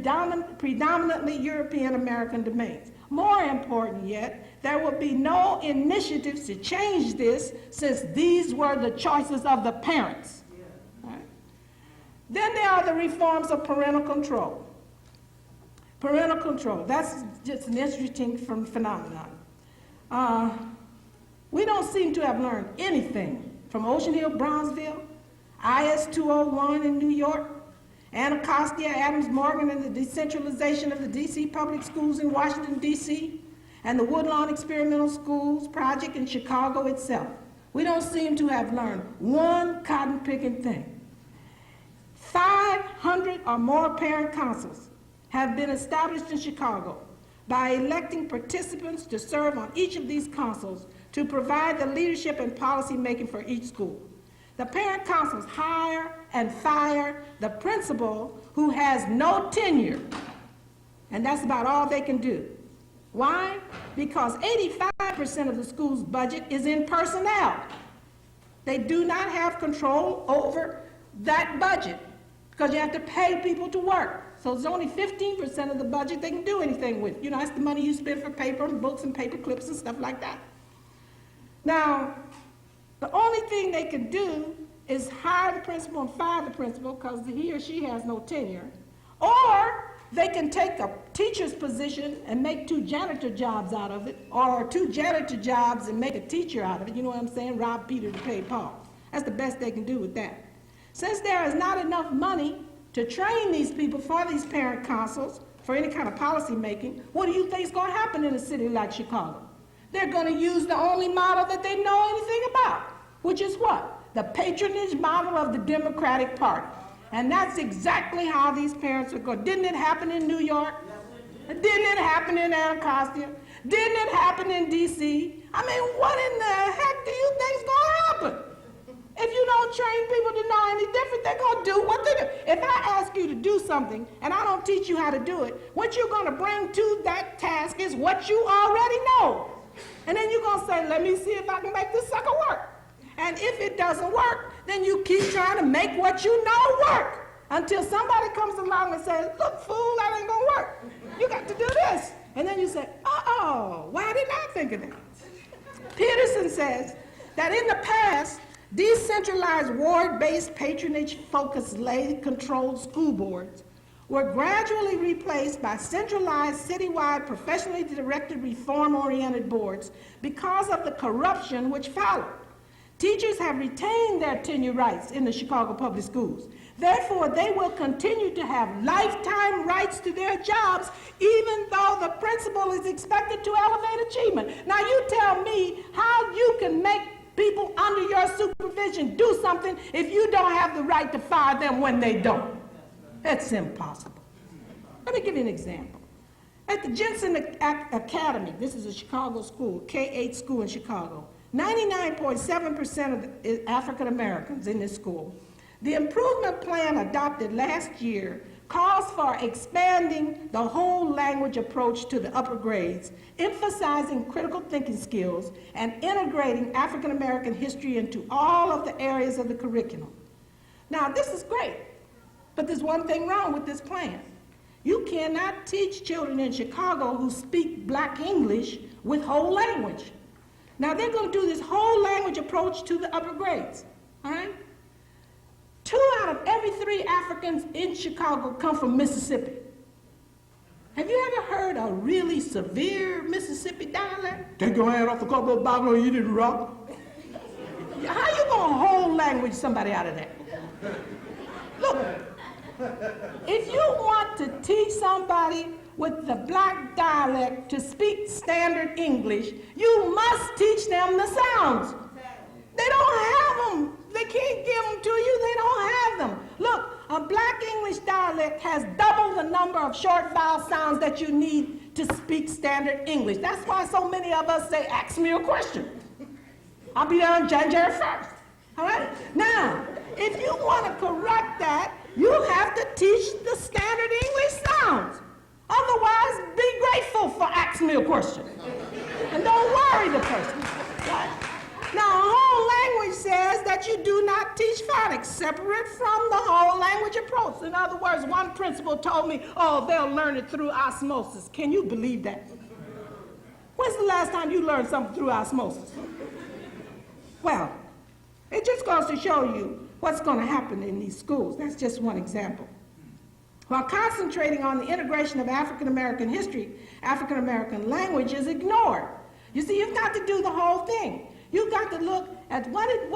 S3: predominantly European American domains. More important yet, there will be no initiatives to change this since these were the choices of the parents. Right? Then there are the reforms of parental control. Parental control, that's just an interesting phenomenon. We don't seem to have learned anything from Ocean Hill, Brownsville, IS 201 in New York, Anacostia, Adams Morgan, and the decentralization of the D.C. public schools in Washington, D.C., and the Woodlawn Experimental Schools project in Chicago itself. We don't seem to have learned one cotton-picking thing. 500 or more parent councils have been established in Chicago by electing participants to serve on each of these councils to provide the leadership and policy making for each school. The parent councils hire and fire the principal who has no tenure, and that's about all they can do. Why? Because 85% of the school's budget is in personnel. They do not have control over that budget because you have to pay people to work. So it's only 15% of the budget they can do anything with. You know, that's the money you spend for paper and books and paper clips and stuff like that. Now, the only thing they can do is hire the principal and fire the principal because he or she has no tenure, or they can take a teacher's position and make 2 janitor jobs out of it, or 2 janitor jobs and make a teacher out of it. You know what I'm saying? Rob Peter to pay Paul. That's the best they can do with that. Since there is not enough money to train these people for these parent councils, for any kind of policy making, what do you think is going to happen in a city like Chicago? They're going to use the only model that they know anything about, which is what? The patronage model of the Democratic Party. And that's exactly how these parents are going. Didn't it happen in New York? Didn't it happen in Anacostia? Didn't it happen in D.C.? I mean, what in the heck do you think is going to happen? If you don't train people to know any different, they're going to do what they do. If I ask you to do something and I don't teach you how to do it, what you're going to bring to that task is what you already know. And then you're going to say, let me see if I can make this sucker work. And if it doesn't work, then you keep trying to make what you know work until somebody comes along and says, look, fool, that ain't going to work. You got to do this. And then you say, uh-oh, why didn't I think of that? Peterson says that in the past, decentralized ward-based patronage-focused lay-controlled school boards were gradually replaced by centralized, citywide, professionally directed, reform-oriented boards because of the corruption which followed. Teachers have retained their tenure rights in the Chicago public schools. Therefore, they will continue to have lifetime rights to their jobs, even though the principal is expected to elevate achievement. Now, you tell me how you can make people under your supervision do something if you don't have the right to fire them when they don't. That's impossible. Let me give you an example. At the Jensen Academy, this is a Chicago school, K-8 school in Chicago, 99.7% of the African Americans in this school. The improvement plan adopted last year calls for expanding the whole language approach to the upper grades, emphasizing critical thinking skills, and integrating African American history into all of the areas of the curriculum. Now, this is great, but there's one thing wrong with this plan. You cannot teach children in Chicago who speak Black English with whole language. Now, they're going to do this whole language approach to the upper grades, all right? 2 out of every 3 Africans in Chicago come from Mississippi. Have you ever heard a really severe Mississippi dialect? Take your hand off the cup of Bible and you didn't rock. How you gonna whole language somebody out of that? Look, if you want to teach somebody with the black dialect to speak standard English, you must teach them the sounds. They don't have them. They can't give them to you. They don't have them. Look, a black English dialect has double the number of short vowel sounds that you need to speak standard English. That's why so many of us say, ask me a question. I'll be there on January 1st. All right? Now, if you want to correct that, you have to teach the standard English sounds. Otherwise, be grateful for ask me a question. And don't worry the person. Right? Now, a whole language says that you do not teach phonics separate from the whole language approach. In other words, one principal told me, oh, they'll learn it through osmosis. Can you believe that? When's the last time you learned something through osmosis? Well, it just goes to show you what's going to happen in these schools. That's just one example. While concentrating on the integration of African American history, African American language is ignored. You see, you've got to do the whole thing. You've got to look at what did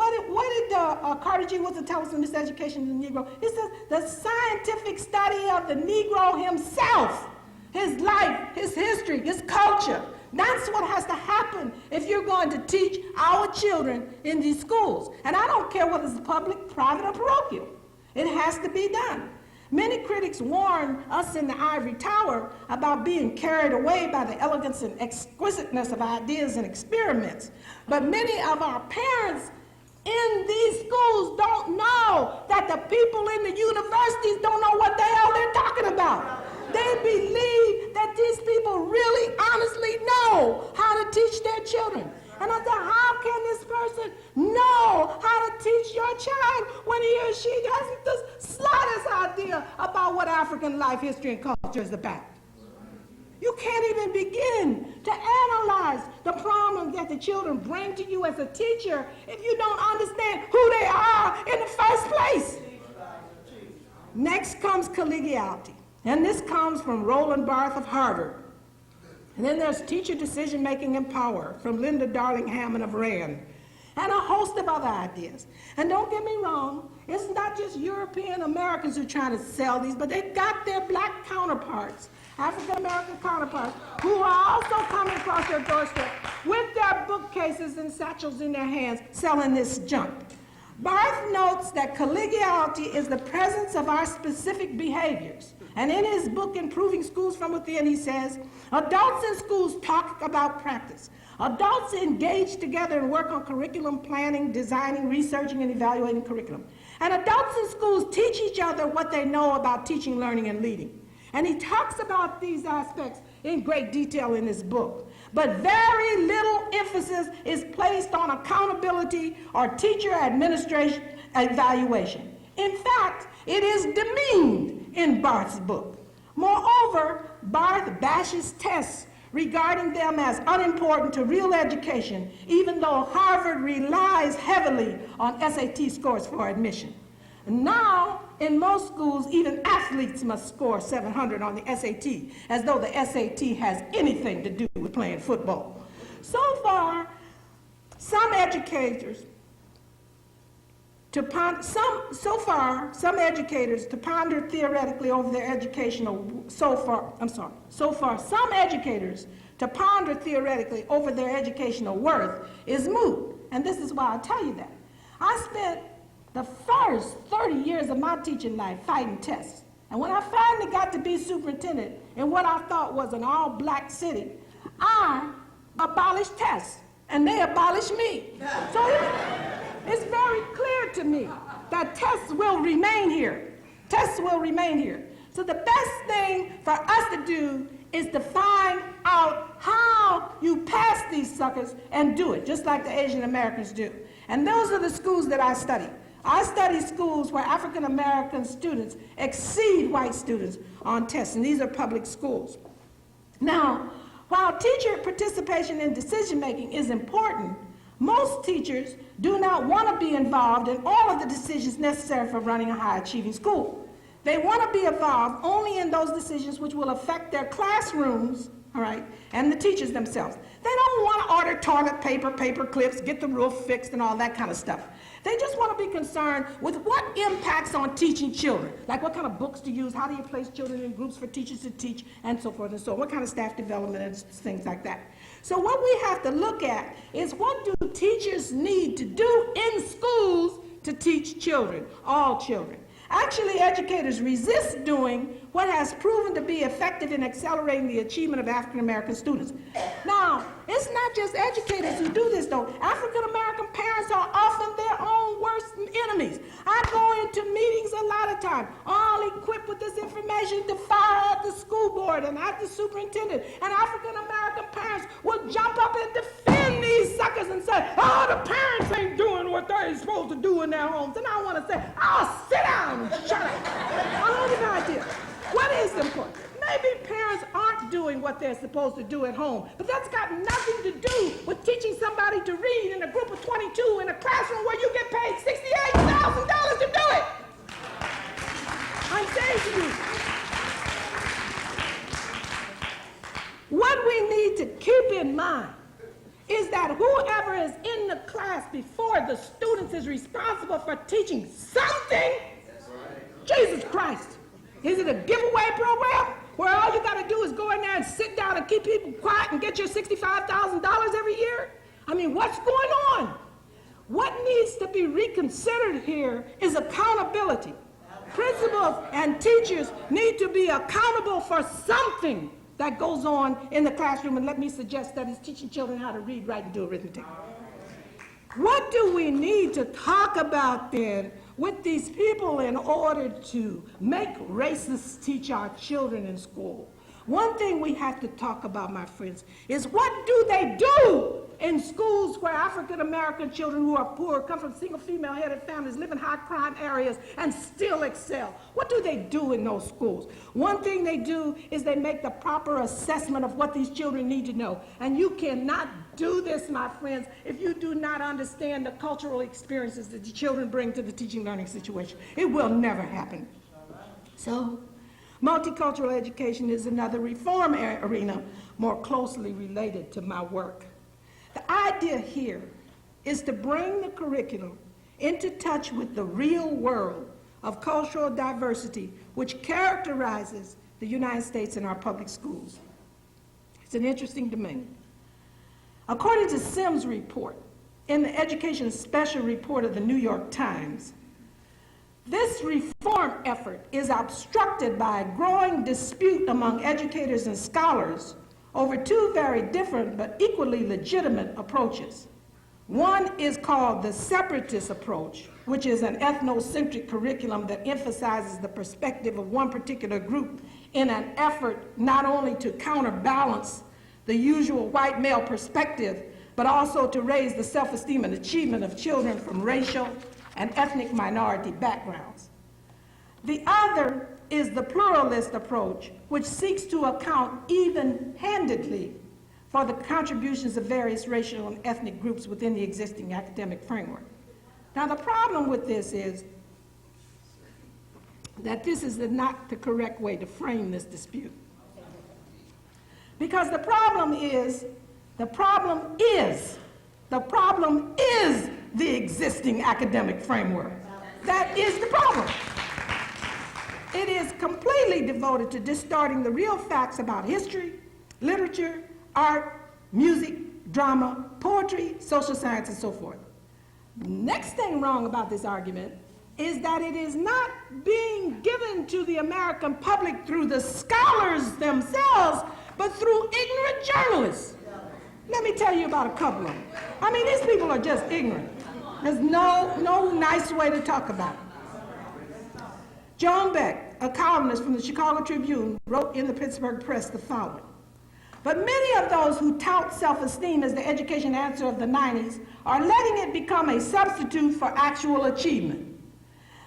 S3: Carter G. Woodson tell us in Miseducation of the Negro? It says the scientific study of the Negro himself, his life, his history, his culture. That's what has to happen if you're going to teach our children in these schools. And I don't care whether it's public, private, or parochial. It has to be done. Many critics warn us in the ivory tower about being carried away by the elegance and exquisiteness of ideas and experiments. But many of our parents in these schools don't know that the people in the universities don't know what the hell they're talking about. They believe that these people really honestly know how to teach their children. And I said, how can this person know how to teach your child when he or she hasn't the slightest idea about what African life, history, and culture is about? You can't even begin to analyze the problems that the children bring to you as a teacher if you don't understand who they are in the first place. Next comes collegiality. And this comes from Roland Barthes of Harvard. And then there's teacher decision-making and power from Linda Darling Hammond of Rand, and a host of other ideas. And don't get me wrong, it's not just European Americans who are trying to sell these, but they've got their black counterparts, African-American counterparts, who are also coming across your doorstep with their bookcases and satchels in their hands selling this junk. Barthes notes that collegiality is the presence of our specific behaviors. And in his book, Improving Schools from Within, he says, adults in schools talk about practice. Adults engage together and work on curriculum planning, designing, researching, and evaluating curriculum. And adults in schools teach each other what they know about teaching, learning, and leading. And he talks about these aspects in great detail in his book. But very little emphasis is placed on accountability or teacher administration evaluation. In fact, it is demeaned in Barthes' book. Moreover, Barthes bashes tests, regarding them as unimportant to real education, even though Harvard relies heavily on SAT scores for admission. Now, in most schools, even athletes must score 700 on the SAT, as though the SAT has anything to do with playing football. So far, some educators to ponder theoretically over their educational worth is moot. And this is why I tell you that. I spent the first 30 years of my teaching life fighting tests. And when I finally got to be superintendent in what I thought was an all-black city, I abolished tests, and they abolished me. So it's very clear to me that tests will remain here. Tests will remain here. So the best thing for us to do is to find out how you pass these suckers and do it, just like the Asian Americans do. And those are the schools that I study. I study schools where African American students exceed white students on tests, and these are public schools. Now, while teacher participation in decision-making is important, most teachers do not want to be involved in all of the decisions necessary for running a high-achieving school. They want to be involved only in those decisions which will affect their classrooms, all right, and the teachers themselves. They don't want to order toilet paper, paper clips, get the roof fixed, and all that kind of stuff. They just want to be concerned with what impacts on teaching children, like what kind of books to use, how do you place children in groups for teachers to teach, and so forth and so on, what kind of staff development and things like that. So what we have to look at is what do teachers need to do in schools to teach children, all children. Actually, educators resist doing what has proven to be effective in accelerating the achievement of African American students. Now, it's not just educators who do this, though. African American parents are often their own worst enemies. I go into meetings a lot of times, all equipped with this information to fire at the school board and at the superintendent. And African American parents will jump up and defend these suckers and say, oh, the parents ain't doing what they're supposed to do in their homes. And I want to say, oh, sit down and shut up. I don't have an idea. What is important? Maybe parents aren't doing what they're supposed to do at home, but that's got nothing to do with teaching somebody to read in a group of 22 in a classroom where you get paid $68,000 to do it. I'm saying to you, what we need to keep in mind is that whoever is in the class before the students is responsible for teaching something. Jesus Christ. Is it a giveaway program where all you got to do is go in there and sit down and keep people quiet and get your $65,000 every year? I mean, what's going on? What needs to be reconsidered here is accountability. Principals and teachers need to be accountable for something that goes on in the classroom, and let me suggest that is teaching children how to read, write, and do arithmetic. What do we need to talk about then with these people in order to make racists teach our children in school? One thing we have to talk about, my friends, is what do they do in schools where African American children who are poor, come from single female-headed families, live in high crime areas, and still excel? What do they do in those schools? One thing they do is they make the proper assessment of what these children need to know. And you cannot do this, my friends, if you do not understand the cultural experiences that the children bring to the teaching learning situation. It will never happen. So, multicultural education is another reform arena more closely related to my work. The idea here is to bring the curriculum into touch with the real world of cultural diversity which characterizes the United States and our public schools. It's an interesting domain. According to Sims' report, in the Education Special Report of the New York Times, this reform effort is obstructed by a growing dispute among educators and scholars over two very different but equally legitimate approaches. One is called the separatist approach, which is an ethnocentric curriculum that emphasizes the perspective of one particular group in an effort not only to counterbalance the usual white male perspective, but also to raise the self-esteem and achievement of children from racial and ethnic minority backgrounds. The other is the pluralist approach, which seeks to account even-handedly for the contributions of various racial and ethnic groups within the existing academic framework. Now, the problem with this is that this is not the correct way to frame this dispute. Because the problem is the existing academic framework. That is the problem. It is completely devoted to distorting the real facts about history, literature, art, music, drama, poetry, social science, and so forth. The next thing wrong about this argument is that it is not being given to the American public through the scholars themselves, but through ignorant journalists. Let me tell you about a couple of them. I mean, these people are just ignorant. There's no nice way to talk about it. Joan Beck, a columnist from the Chicago Tribune, wrote in the Pittsburgh Press the following: but many of those who tout self-esteem as the education answer of the 90s are letting it become a substitute for actual achievement.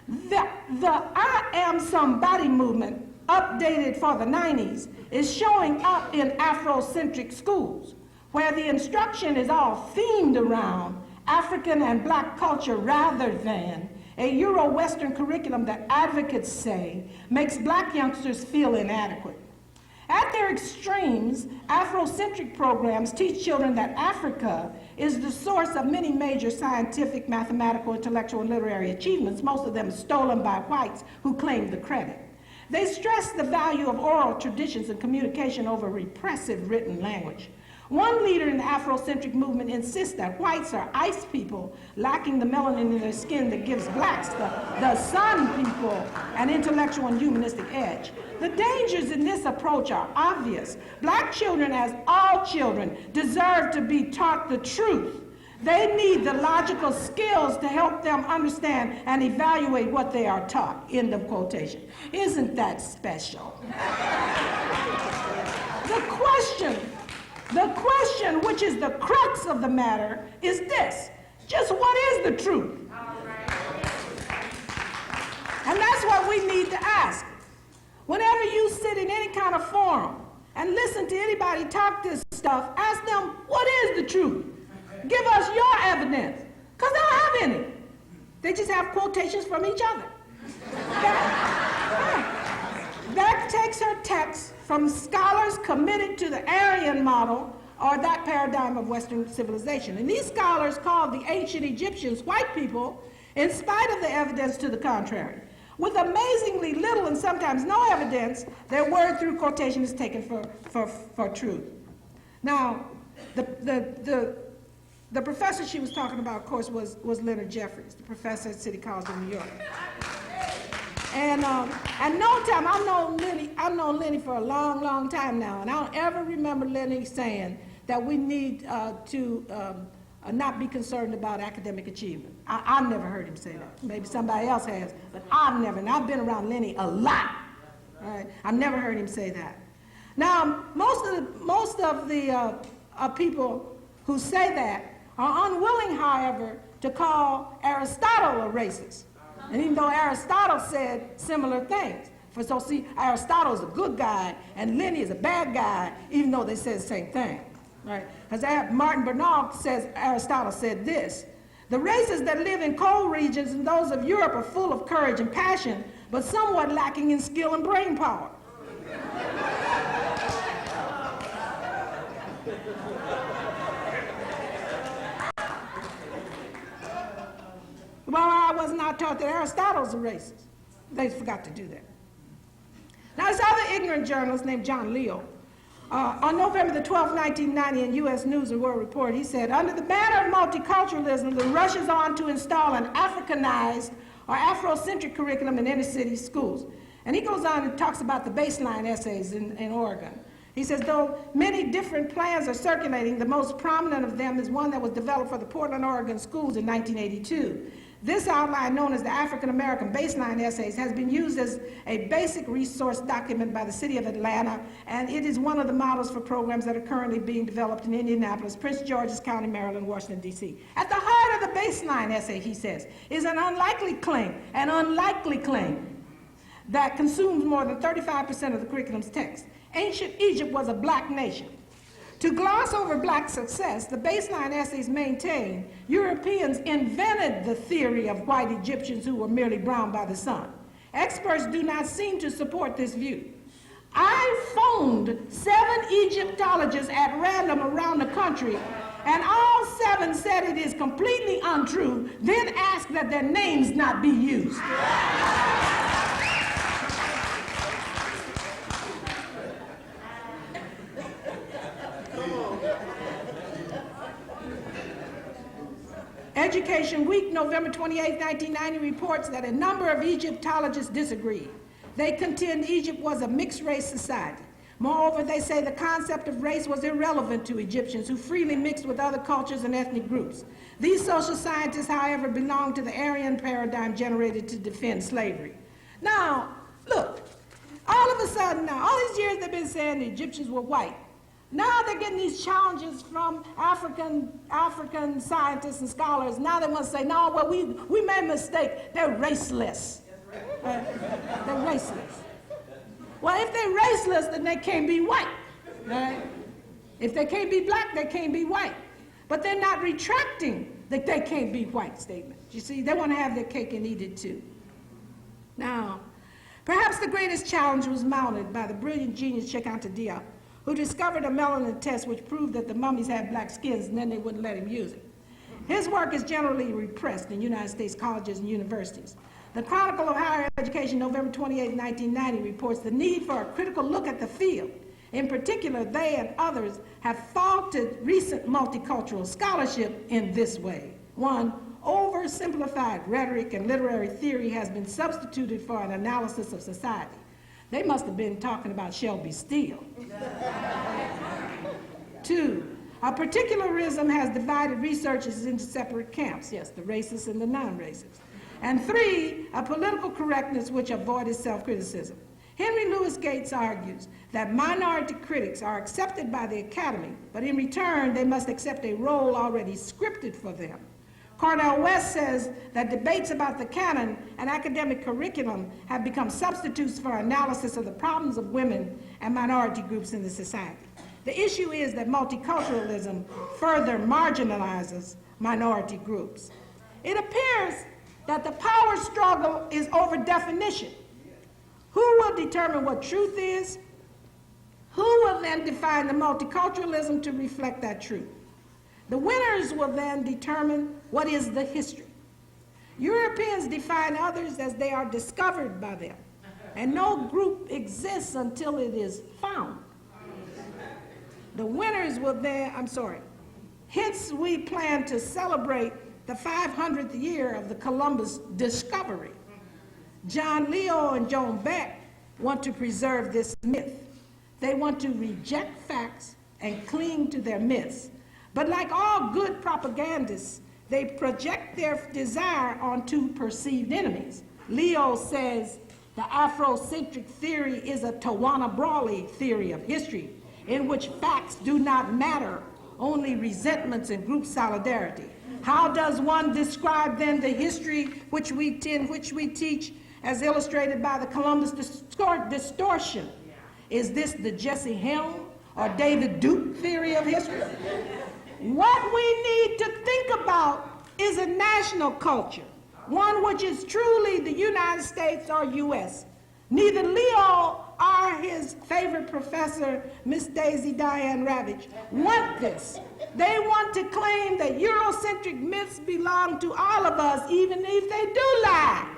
S3: The I Am Somebody movement, updated for the 90s, is showing up in Afrocentric schools, where the instruction is all themed around African and Black culture rather than a Euro-Western curriculum that advocates say makes black youngsters feel inadequate. At their extremes, Afrocentric programs teach children that Africa is the source of many major scientific, mathematical, intellectual, and literary achievements, most of them stolen by whites who claim the credit. They stress the value of oral traditions and communication over repressive written language. One leader in the Afrocentric movement insists that whites are ice people lacking the melanin in their skin that gives blacks, the sun people, an intellectual and humanistic edge. The dangers in this approach are obvious. Black children, as all children, deserve to be taught the truth. They need the logical skills to help them understand and evaluate what they are taught. End of quotation. Isn't that special? The question, which is the crux of the matter, is this. Just what is the truth? And that's what we need to ask. Whenever you sit in any kind of forum and listen to anybody talk this stuff, ask them, what is the truth? Give us your evidence. Because they don't have any. They just have quotations from each other. Beck takes her text from scholars committed to the Aryan model or that paradigm of Western civilization. And these scholars called the ancient Egyptians white people in spite of the evidence to the contrary. With amazingly little and sometimes no evidence, their word through quotation is taken for truth. Now, the professor she was talking about, of course, was Leonard Jeffries, the professor at City College of New York. And no time, I've known Lenny for a long, long time now, and I don't ever remember Lenny saying that we need to not be concerned about academic achievement. I've never heard him say that. Maybe somebody else has, but I've never, and I've been around Lenny a lot. All right? I've never heard him say that. Now, most of the people who say that are unwilling, however, to call Aristotle a racist. And even though Aristotle said similar things. So see, Aristotle's a good guy, and Lenny is a bad guy, even though they said the same thing. Right? As Martin Bernard says, Aristotle said this: the races that live in cold regions and those of Europe are full of courage and passion, but somewhat lacking in skill and brain power. Well, I was not taught that Aristotle's a racist. They forgot to do that. Now, this other ignorant journalist named John Leo, on November the 12th, 1990, in U.S. News and World Report, he said, under the banner of multiculturalism, the rush is on to install an Africanized or Afrocentric curriculum in inner city schools. And he goes on and talks about the baseline essays in Oregon. He says, though many different plans are circulating, the most prominent of them is one that was developed for the Portland, Oregon schools in 1982. This outline, known as the African American Baseline Essays, has been used as a basic resource document by the City of Atlanta, and it is one of the models for programs that are currently being developed in Indianapolis, Prince George's County, Maryland, Washington, D.C. At the heart of the baseline essay, he says, is an unlikely claim that consumes more than 35% of the curriculum's text. Ancient Egypt was a black nation. To gloss over black success, the baseline essays maintain Europeans invented the theory of white Egyptians who were merely browned by the sun. Experts do not seem to support this view. I phoned 7 Egyptologists at random around the country, and all 7 said it is completely untrue, then asked that their names not be used. Education Week, November 28, 1990, reports that a number of Egyptologists disagreed. They contend Egypt was a mixed-race society. Moreover, they say the concept of race was irrelevant to Egyptians who freely mixed with other cultures and ethnic groups. These social scientists, however, belong to the Aryan paradigm generated to defend slavery. Now, look, all of a sudden now, all these years they've been saying the Egyptians were white. Now they're getting these challenges from African scientists and scholars. Now they want to say, no, well, we made a mistake. They're raceless. They're raceless. Well, if they're raceless, then they can't be white. Right? If they can't be black, they can't be white. but they're not retracting that they can't be white statement. You see, they want to have their cake and eat it too. Now, perhaps the greatest challenge was mounted by the brilliant genius Cheikh Anta Diop, who discovered a melanin test which proved that the mummies had black skins and then they wouldn't let him use it. His work is generally repressed in United States colleges and universities. The Chronicle of Higher Education, November 28, 1990, reports the need for a critical look at the field. In particular, they and others have faulted recent multicultural scholarship in this way. One, oversimplified rhetoric and literary theory has been substituted for an analysis of society. They must have been talking about Shelby Steele. Two, a particularism has divided researchers into separate camps, yes, the racists and the non-racists. And three, a political correctness which avoided self-criticism. Henry Louis Gates argues that minority critics are accepted by the Academy, but in return they must accept a role already scripted for them. Cornel West says that debates about the canon and academic curriculum have become substitutes for analysis of the problems of women and minority groups in the society. The issue is that multiculturalism further marginalizes minority groups. It appears that the power struggle is over definition. Who will determine what truth is? Who will then define the multiculturalism to reflect that truth? The winners will then determine what is the history. Europeans define others as they are discovered by them, and no group exists until it is found. The winners will then, hence we plan to celebrate the 500th year of the Columbus discovery. John Leo and Joan Beck want to preserve this myth. They want to reject facts and cling to their myths. But like all good propagandists, they project their desire onto perceived enemies. Leo says the Afrocentric theory is a Tawana Brawley theory of history, in which facts do not matter, only resentments and group solidarity. How does one describe then the history which we teach as illustrated by the Columbus distortion? Is this the Jesse Helm or David Duke theory of history? What we need to think about is a national culture, one which is truly the United States or U.S. Neither Leo or his favorite professor, Miss Daisy Diane Ravitch, want this. They want to claim that Eurocentric myths belong to all of us, even if they do lie.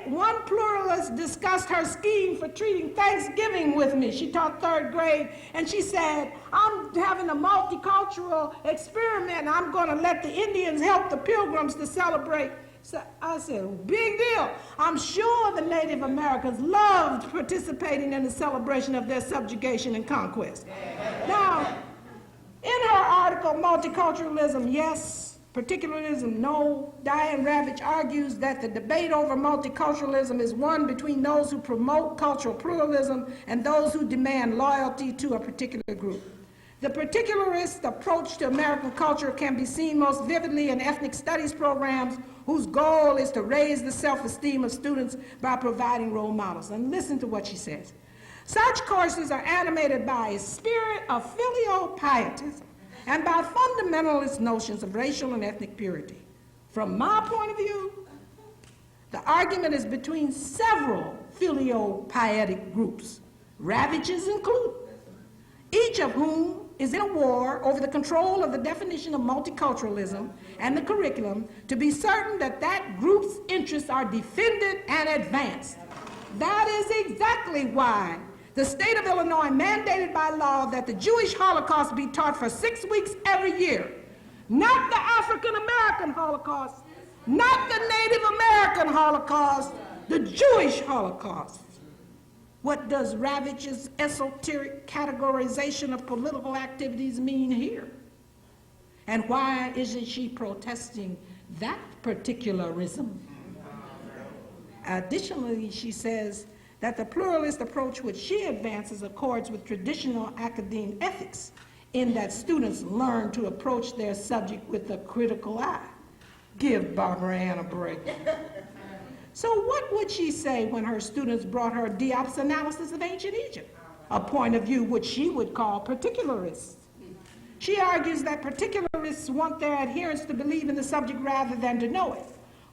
S3: One pluralist discussed her scheme for treating Thanksgiving with me. She taught third grade, and she said, I'm having a multicultural experiment. I'm going to let the Indians help the Pilgrims to celebrate. So I said, big deal. I'm sure the Native Americans loved participating in the celebration of their subjugation and conquest. Now, in her article, Multiculturalism, Yes, Particularism, No, Diane Ravitch argues that the debate over multiculturalism is one between those who promote cultural pluralism and those who demand loyalty to a particular group. The particularist approach to American culture can be seen most vividly in ethnic studies programs whose goal is to raise the self-esteem of students by providing role models. And listen to what she says. Such courses are animated by a spirit of filial pietism and by fundamentalist notions of racial and ethnic purity. From my point of view, the argument is between several filial pietic groups, Ravitch's included, each of whom is in a war over the control of the definition of multiculturalism and the curriculum to be certain that that group's interests are defended and advanced. That is exactly why the state of Illinois mandated by law that the Jewish Holocaust be taught for 6 weeks every year. Not the African American Holocaust, not the Native American Holocaust, the Jewish Holocaust. What does Ravitch's esoteric categorization of political activities mean here? And why isn't she protesting that particularism? Additionally, she says that the pluralist approach which she advances accords with traditional academic ethics in that students learn to approach their subject with a critical eye. Give Barbara Ann a break. So what would she say when her students brought her Diop's analysis of ancient Egypt, a point of view which she would call particularist? She argues that particularists want their adherents to believe in the subject rather than to know it.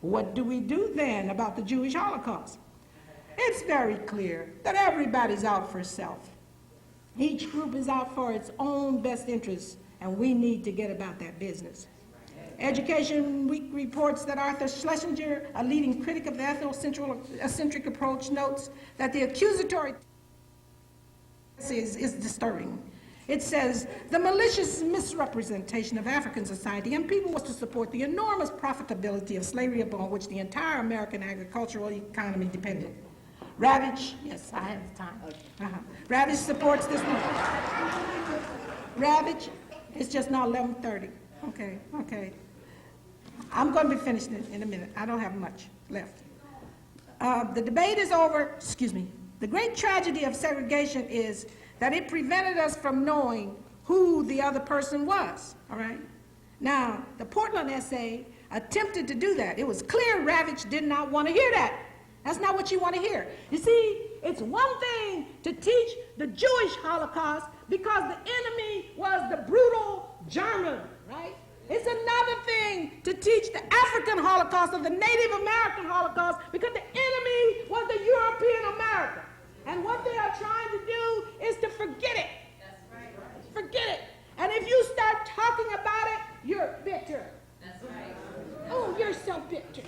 S3: What do we do then about the Jewish Holocaust? It's very clear that everybody's out for self. Each group is out for its own best interests, and we need to get about that business. Education Week reports that Arthur Schlesinger, a leading critic of the ethnocentric approach, notes that the accusatory is disturbing. It says, the malicious misrepresentation of African society and people was to support the enormous profitability of slavery upon which the entire American agricultural economy depended. Ravitch, yes, I have time. Ravitch supports this one. Ravitch, it's just now 11:30. Okay. I'm going to be finished in a minute. I don't have much left. The debate is over, The great tragedy of segregation is that it prevented us from knowing who the other person was, all right? Now, the Portland essay attempted to do that. It was clear Ravitch did not want to hear that. That's not what you want to hear. You see, it's one thing to teach the Jewish Holocaust because the enemy was the brutal German, right? It's another thing to teach the African Holocaust or the Native American Holocaust because the enemy was the European American. And what they are trying to do is to forget it. That's right. Forget it. And if you start talking about it, you're bitter. That's right. Oh, you're so bitter.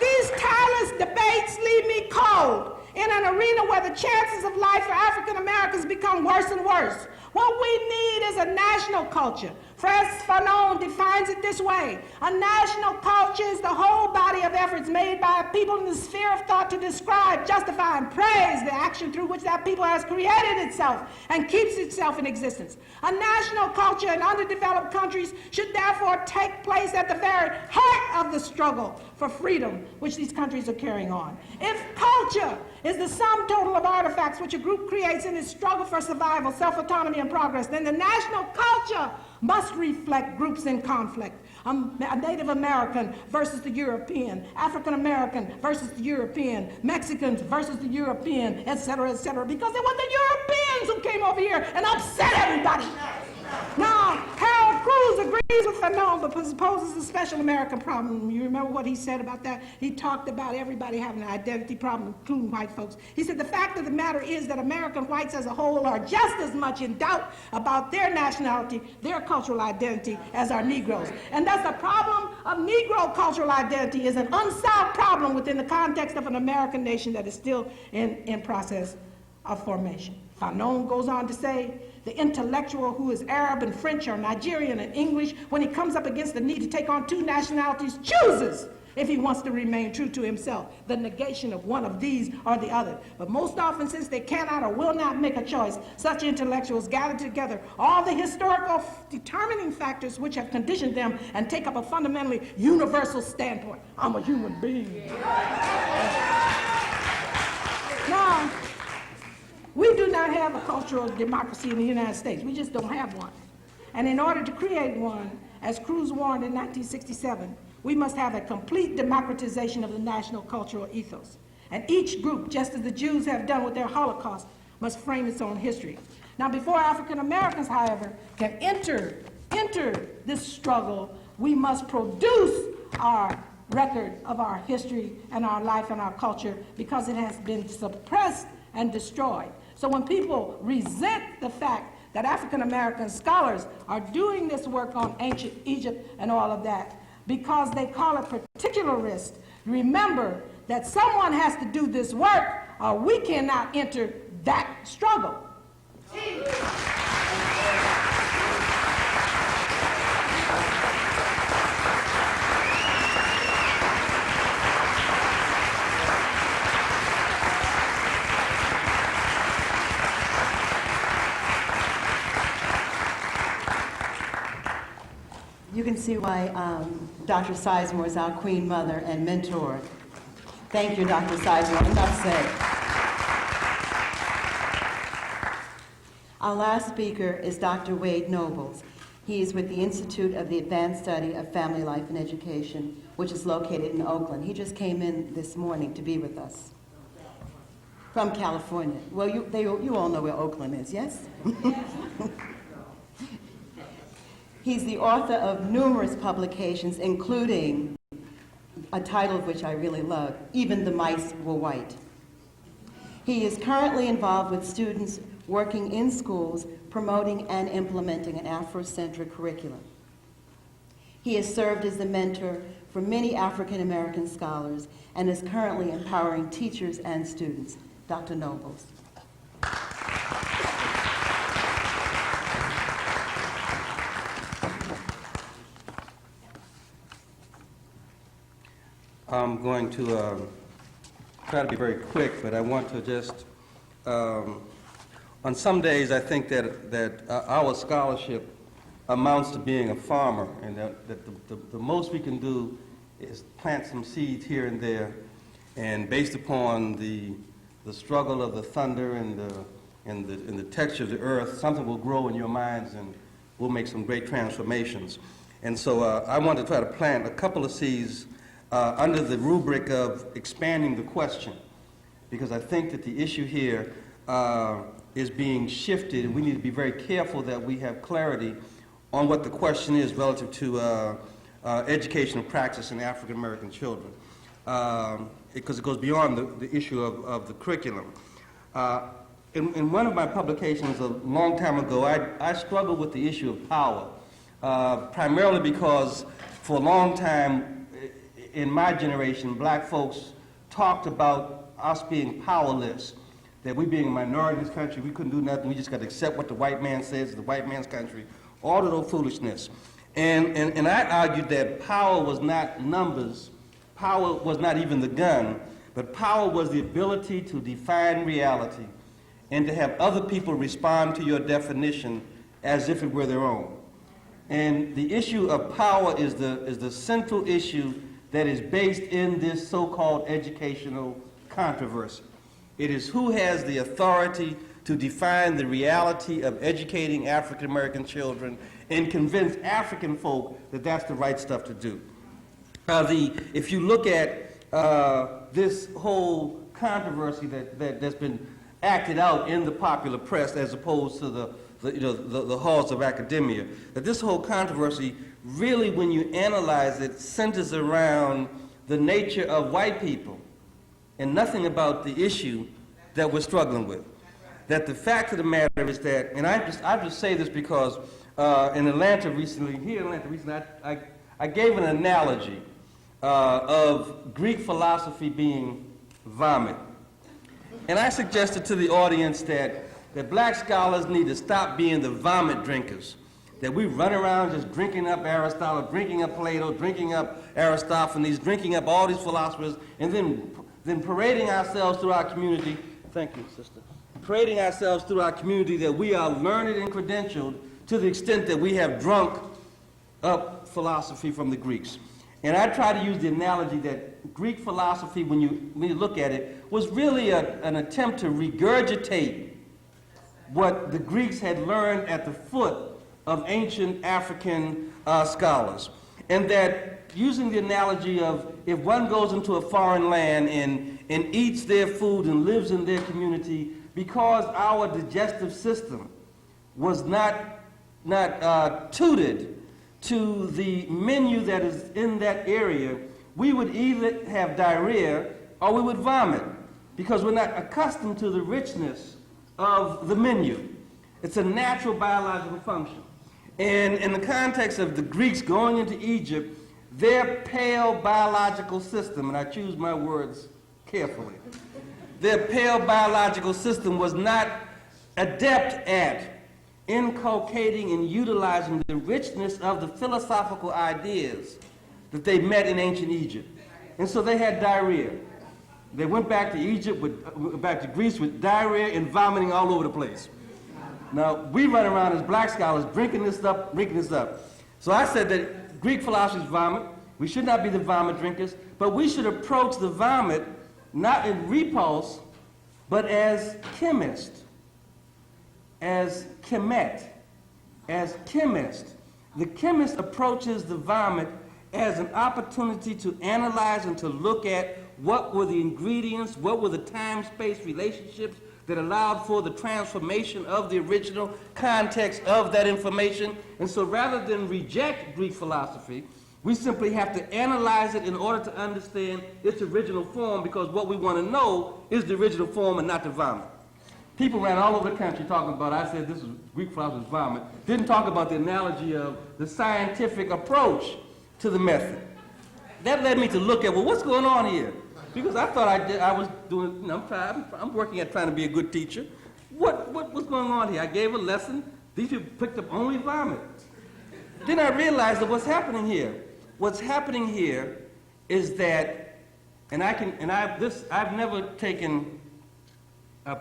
S3: These tireless debates leave me cold in an arena where the chances of life for African Americans become worse and worse. What we need is a national culture. Francis Fanon defines it this way. A national culture is the whole body of efforts made by a people in the sphere of thought to describe, justify, and praise the action through which that people has created itself and keeps itself in existence. A national culture in underdeveloped countries should therefore take place at the very heart of the struggle for freedom which these countries are carrying on. If culture is the sum total of artifacts which a group creates in its struggle for survival, self-autonomy, and progress, then the national culture must reflect groups in conflict. A Native American versus the European, African American versus the European, Mexicans versus the European, etc., because it was the Europeans who came over here and upset everybody. Now, Harold Cruz agrees with Fanon, but poses a special American problem. You remember what he said about that? He talked about everybody having an identity problem, including white folks. He said the fact of the matter is that American whites as a whole are just as much in doubt about their nationality, their cultural identity, as are Negroes. And thus the problem of Negro cultural identity is an unsolved problem within the context of an American nation that is still in process of formation. Fanon goes on to say, the intellectual who is Arab and French or Nigerian and English, when he comes up against the need to take on two nationalities, chooses, if he wants to remain true to himself, the negation of one of these or the other. But most often, since they cannot or will not make a choice, such intellectuals gather together all the historical determining factors which have conditioned them and take up a fundamentally universal standpoint. I'm a human being. Now, we do not have a cultural democracy in the United States. We just don't have one. And in order to create one, as Cruz warned in 1967, we must have a complete democratization of the national cultural ethos. And each group, just as the Jews have done with their Holocaust, must frame its own history. Now, before African Americans, however, can enter this struggle, we must produce our record of our history and our life and our culture because it has been suppressed and destroyed. So when people resent the fact that African American scholars are doing this work on ancient Egypt and all of that, because they call it particularist, remember that someone has to do this work or we cannot enter that struggle.
S1: You can see why Dr. Sizemore is our queen mother and mentor. Thank you, Dr. Sizemore. Enough said. Our last speaker is Dr. Wade Nobles. He is with the Institute of the Advanced Study of Family Life and Education, which is located in Oakland. He just came in this morning to be with us. From California. Well, you all know where Oakland is, yes? He's the author of numerous publications, including a title of which I really love, Even the Mice Were White. He is currently involved with students working in schools promoting and implementing an Afrocentric curriculum. He has served as the mentor for many African American scholars and is currently empowering teachers and students. Dr. Nobles.
S4: I'm going to try to be very quick, but I want to just, on some days I think that our scholarship amounts to being a farmer, and that the most we can do is plant some seeds here and there, and based upon the struggle of the thunder and the texture of the earth, something will grow in your minds and we'll make some great transformations. And so I want to try to plant a couple of seeds under the rubric of expanding the question, because I think that the issue here is being shifted, and we need to be very careful that we have clarity on what the question is relative to educational practice in African American children, because it goes beyond the issue of the curriculum. In one of my publications a long time ago, I struggled with the issue of power, primarily because for a long time in my generation, black folks talked about us being powerless, that we being a minority in this country, we couldn't do nothing, we just got to accept what the white man says, it's the white man's country, all of those foolishness. And I argued that power was not numbers, power was not even the gun, but power was the ability to define reality and to have other people respond to your definition as if it were their own. And the issue of power is the central issue that is based in this so-called educational controversy. It is who has the authority to define the reality of educating African American children and convince African folk that that's the right stuff to do. If you look at this whole controversy that's been acted out in the popular press as opposed to the halls of academia, that this whole controversy really, when you analyze it, centers around the nature of white people and nothing about the issue that we're struggling with. That the fact of the matter is that, and I just say this because in Atlanta recently, I gave an analogy of Greek philosophy being vomit. And I suggested to the audience that black scholars need to stop being the vomit drinkers. That we run around just drinking up Aristotle, drinking up Plato, drinking up Aristophanes, drinking up all these philosophers, and then parading ourselves through our community. Thank you, sister. Parading ourselves through our community that we are learned and credentialed to the extent that we have drunk up philosophy from the Greeks. And I try to use the analogy that Greek philosophy, when you look at it, was really an attempt to regurgitate what the Greeks had learned at the foot of ancient African scholars. And that using the analogy of if one goes into a foreign land and eats their food and lives in their community, because our digestive system was not tutored to the menu that is in that area, we would either have diarrhea or we would vomit, because we're not accustomed to the richness of the menu. It's a natural biological function. And in the context of the Greeks going into Egypt, their pale biological system, and I choose my words carefully, their pale biological system was not adept at inculcating and utilizing the richness of the philosophical ideas that they met in ancient Egypt. And so they had diarrhea. They went back to back to Greece with diarrhea and vomiting all over the place. Now, we run around as black scholars drinking this up. So I said that Greek philosophy is vomit. We should not be the vomit drinkers, but we should approach the vomit not in repulse, but as chemist, as chemet, as chemist. The chemist approaches the vomit as an opportunity to analyze and to look at what were the ingredients, what were the time-space relationships that allowed for the transformation of the original context of that information. And so rather than reject Greek philosophy, we simply have to analyze it in order to understand its original form, because what we want to know is the original form and not the vomit. People ran all over the country talking about, I said this is Greek philosophy's vomit, didn't talk about the analogy of the scientific approach to the method. That led me to look at, well, what's going on here? Because I thought I was doing, you know, I'm working at trying to be a good teacher. What's going on here? I gave a lesson. These people picked up only vomit. Then I realized that what's happening here is that, I've never taken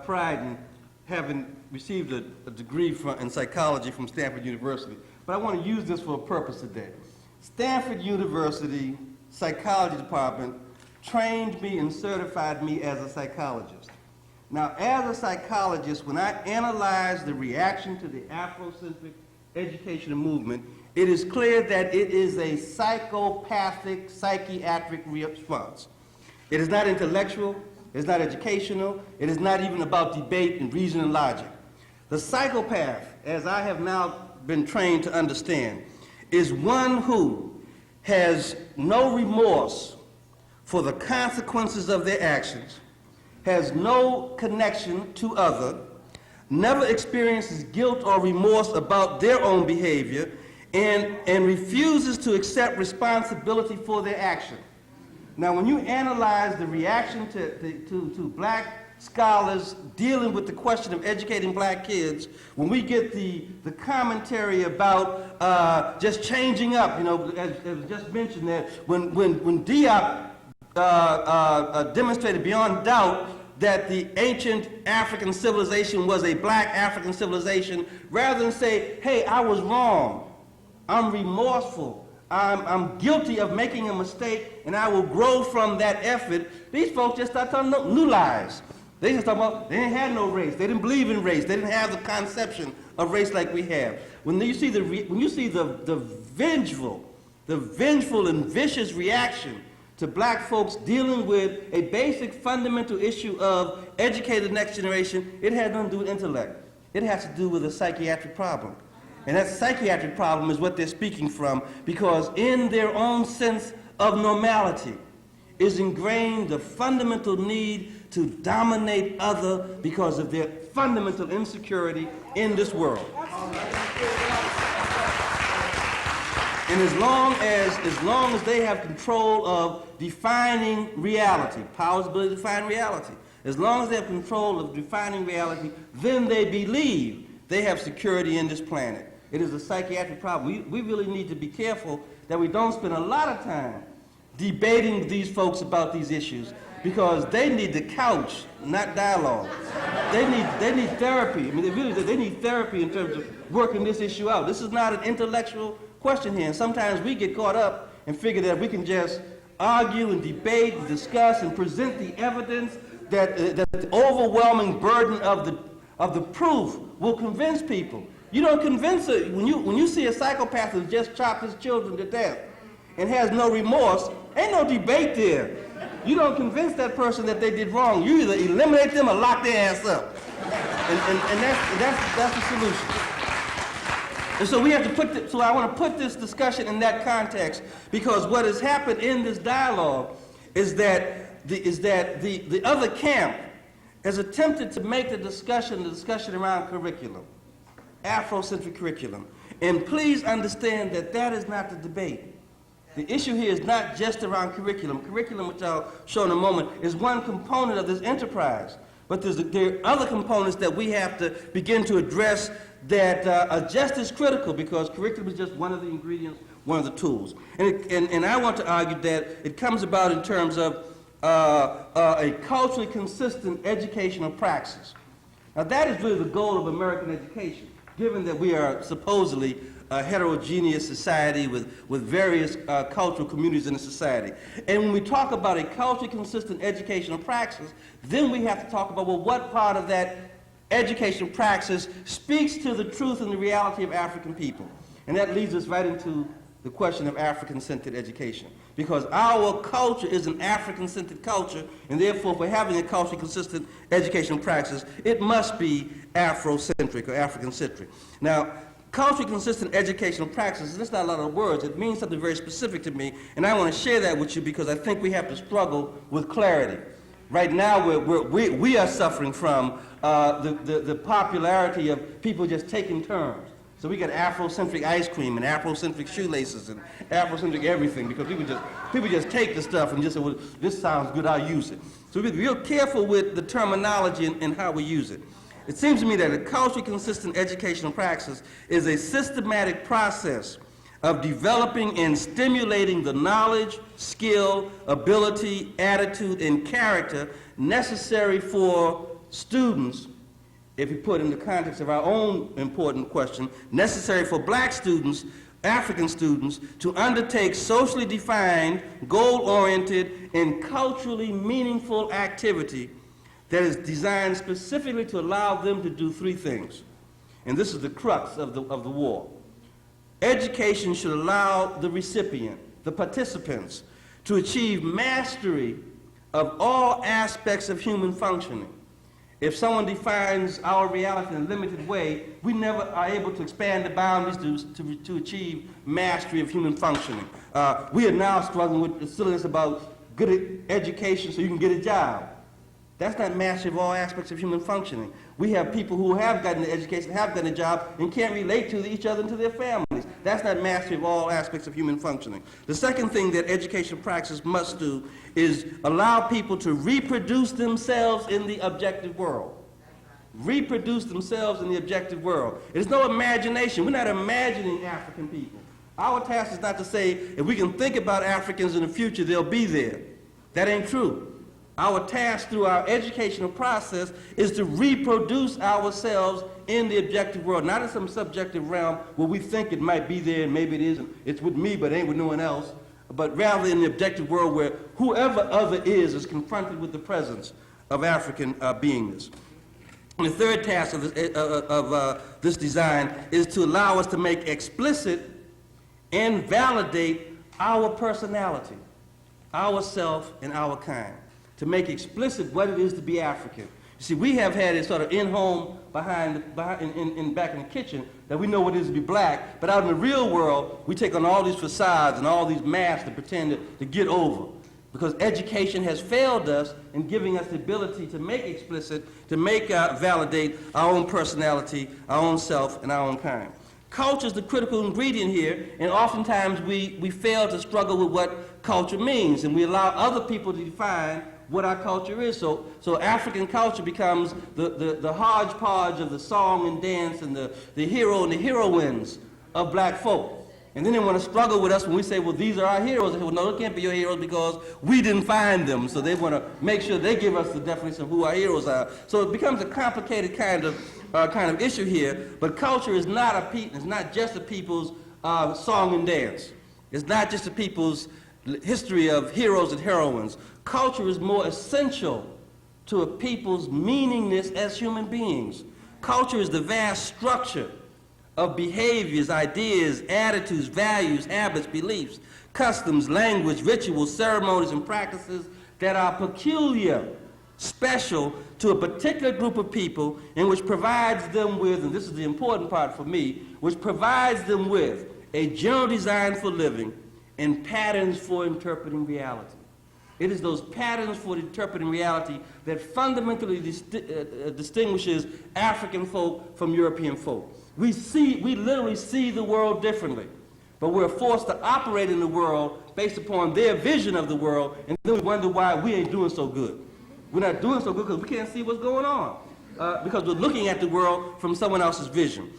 S4: pride in having received a degree in psychology from Stanford University, but I want to use this for a purpose today. Stanford University Psychology Department trained me and certified me as a psychologist. Now, as a psychologist, when I analyze the reaction to the Afrocentric educational movement, it is clear that it is a psychopathic, psychiatric response. It is not intellectual, it is not educational, it is not even about debate and reason and logic. The psychopath, as I have now been trained to understand, is one who has no remorse for the consequences of their actions, has no connection to other, never experiences guilt or remorse about their own behavior, and refuses to accept responsibility for their action. Now, when you analyze the reaction to black scholars dealing with the question of educating black kids, when we get the commentary about just changing up, you know, as just mentioned that when Diop demonstrated beyond doubt that the ancient African civilization was a black African civilization, rather than say, hey, I was wrong, I'm remorseful, I'm guilty of making a mistake, and I will grow from that effort, these folks just start telling new lies. They just talk about, they didn't have no race, they didn't believe in race, they didn't have the conception of race like we have. When you see the vengeful and vicious reaction to black folks dealing with a basic fundamental issue of educated next generation, it has nothing to do with intellect. It has to do with a psychiatric problem. And that psychiatric problem is what they're speaking from, because in their own sense of normality is ingrained the fundamental need to dominate other because of their fundamental insecurity in this world. And as long as they have control of defining reality, power's ability to define reality, as long as they have control of defining reality, then they believe they have security in this planet. It is a psychiatric problem. We really need to be careful that we don't spend a lot of time debating with these folks about these issues, because they need the couch, not dialogue. They need therapy. I mean, they need therapy in terms of working this issue out. This is not an intellectual question here, and sometimes we get caught up and figure that we can just argue and debate and discuss and present the evidence that the overwhelming burden of the proof will convince people. You don't convince it when you see a psychopath who just chopped his children to death and has no remorse. Ain't no debate there. You don't convince that person that they did wrong. You either eliminate them or lock their ass up, and that's the solution. And so we have to so I want to put this discussion in that context, because what has happened in this dialogue is that the other camp has attempted to make the discussion around curriculum, Afrocentric curriculum. And please understand that that is not the debate. The issue here is not just around curriculum. Curriculum, which I'll show in a moment, is one component of this enterprise. But there are other components that we have to begin to address that are just as critical, because curriculum is just one of the ingredients, one of the tools. And I want to argue that it comes about in terms of a culturally consistent educational praxis. Now, that is really the goal of American education, given that we are supposedly a heterogeneous society with various cultural communities in the society. And when we talk about a culturally consistent educational praxis, then we have to talk about, well, what part of that educational praxis speaks to the truth and the reality of African people. And that leads us right into the question of African-centered education. Because our culture is an African-centered culture, and therefore, if we're having a culturally consistent educational practice, it must be Afrocentric or African-centric. Now, culturally consistent educational practices, that's not a lot of words. It means something very specific to me, and I want to share that with you because I think we have to struggle with clarity. Right now, we are suffering from the popularity of people just taking terms. So we got Afrocentric ice cream and Afrocentric shoelaces and Afrocentric everything because people just take the stuff and just say, well, this sounds good, I'll use it. So we be real careful with the terminology and how we use it. It seems to me that a culturally consistent educational practice is a systematic process of developing and stimulating the knowledge, skill, ability, attitude, and character necessary for students, if we put in the context of our own important question, necessary for black students, African students, to undertake socially defined, goal-oriented, and culturally meaningful activity that is designed specifically to allow them to do three things. And this is the crux of the war. Education should allow the recipient, the participants, to achieve mastery of all aspects of human functioning. If someone defines our reality in a limited way, we never are able to expand the boundaries to achieve mastery of human functioning. We are now struggling with the silliness about good education so you can get a job. That's not mastery of all aspects of human functioning. We have people who have gotten an education, have gotten a job, and can't relate to each other and to their families. That's not mastery of all aspects of human functioning. The second thing that education practice must do is allow people to reproduce themselves in the objective world. Reproduce themselves in the objective world. There's no imagination. We're not imagining African people. Our task is not to say, if we can think about Africans in the future, they'll be there. That ain't true. Our task through our educational process is to reproduce ourselves in the objective world, not in some subjective realm where we think it might be there and maybe it isn't. It's with me, but it ain't with no one else. But rather in the objective world where whoever other is confronted with the presence of African beingness. And the third task of this design is to allow us to make explicit and validate our personality, ourself and our kind. To make explicit what it is to be African. You see, we have had it sort of in-home back in the kitchen that we know what it is to be black, but out in the real world, we take on all these facades and all these masks to pretend to get over. Because education has failed us in giving us the ability to make explicit, to make validate our own personality, our own self, and our own kind. Culture is the critical ingredient here, and oftentimes we fail to struggle with what culture means, and we allow other people to define what our culture is. So African culture becomes the hodgepodge of the song and dance and the hero and the heroines of black folk. And then they want to struggle with us when we say, well, these are our heroes. They say, well, no, they can't be your heroes because we didn't find them. So they want to make sure they give us the definition of who our heroes are. So it becomes a complicated kind of issue here. But culture is not just a people's song and dance. It's not just a people's history of heroes and heroines. Culture is more essential to a people's meaningness as human beings. Culture is the vast structure of behaviors, ideas, attitudes, values, habits, beliefs, customs, language, rituals, ceremonies, and practices that are peculiar, special to a particular group of people, and which provides them with, and this is the important part for me, which provides them with a general design for living and patterns for interpreting reality. It is those patterns for interpreting reality that fundamentally distinguishes African folk from European folk. We literally see the world differently, but we're forced to operate in the world based upon their vision of the world, and then we wonder why we ain't doing so good. We're not doing so good because we can't see what's going on, because we're looking at the world from someone else's vision.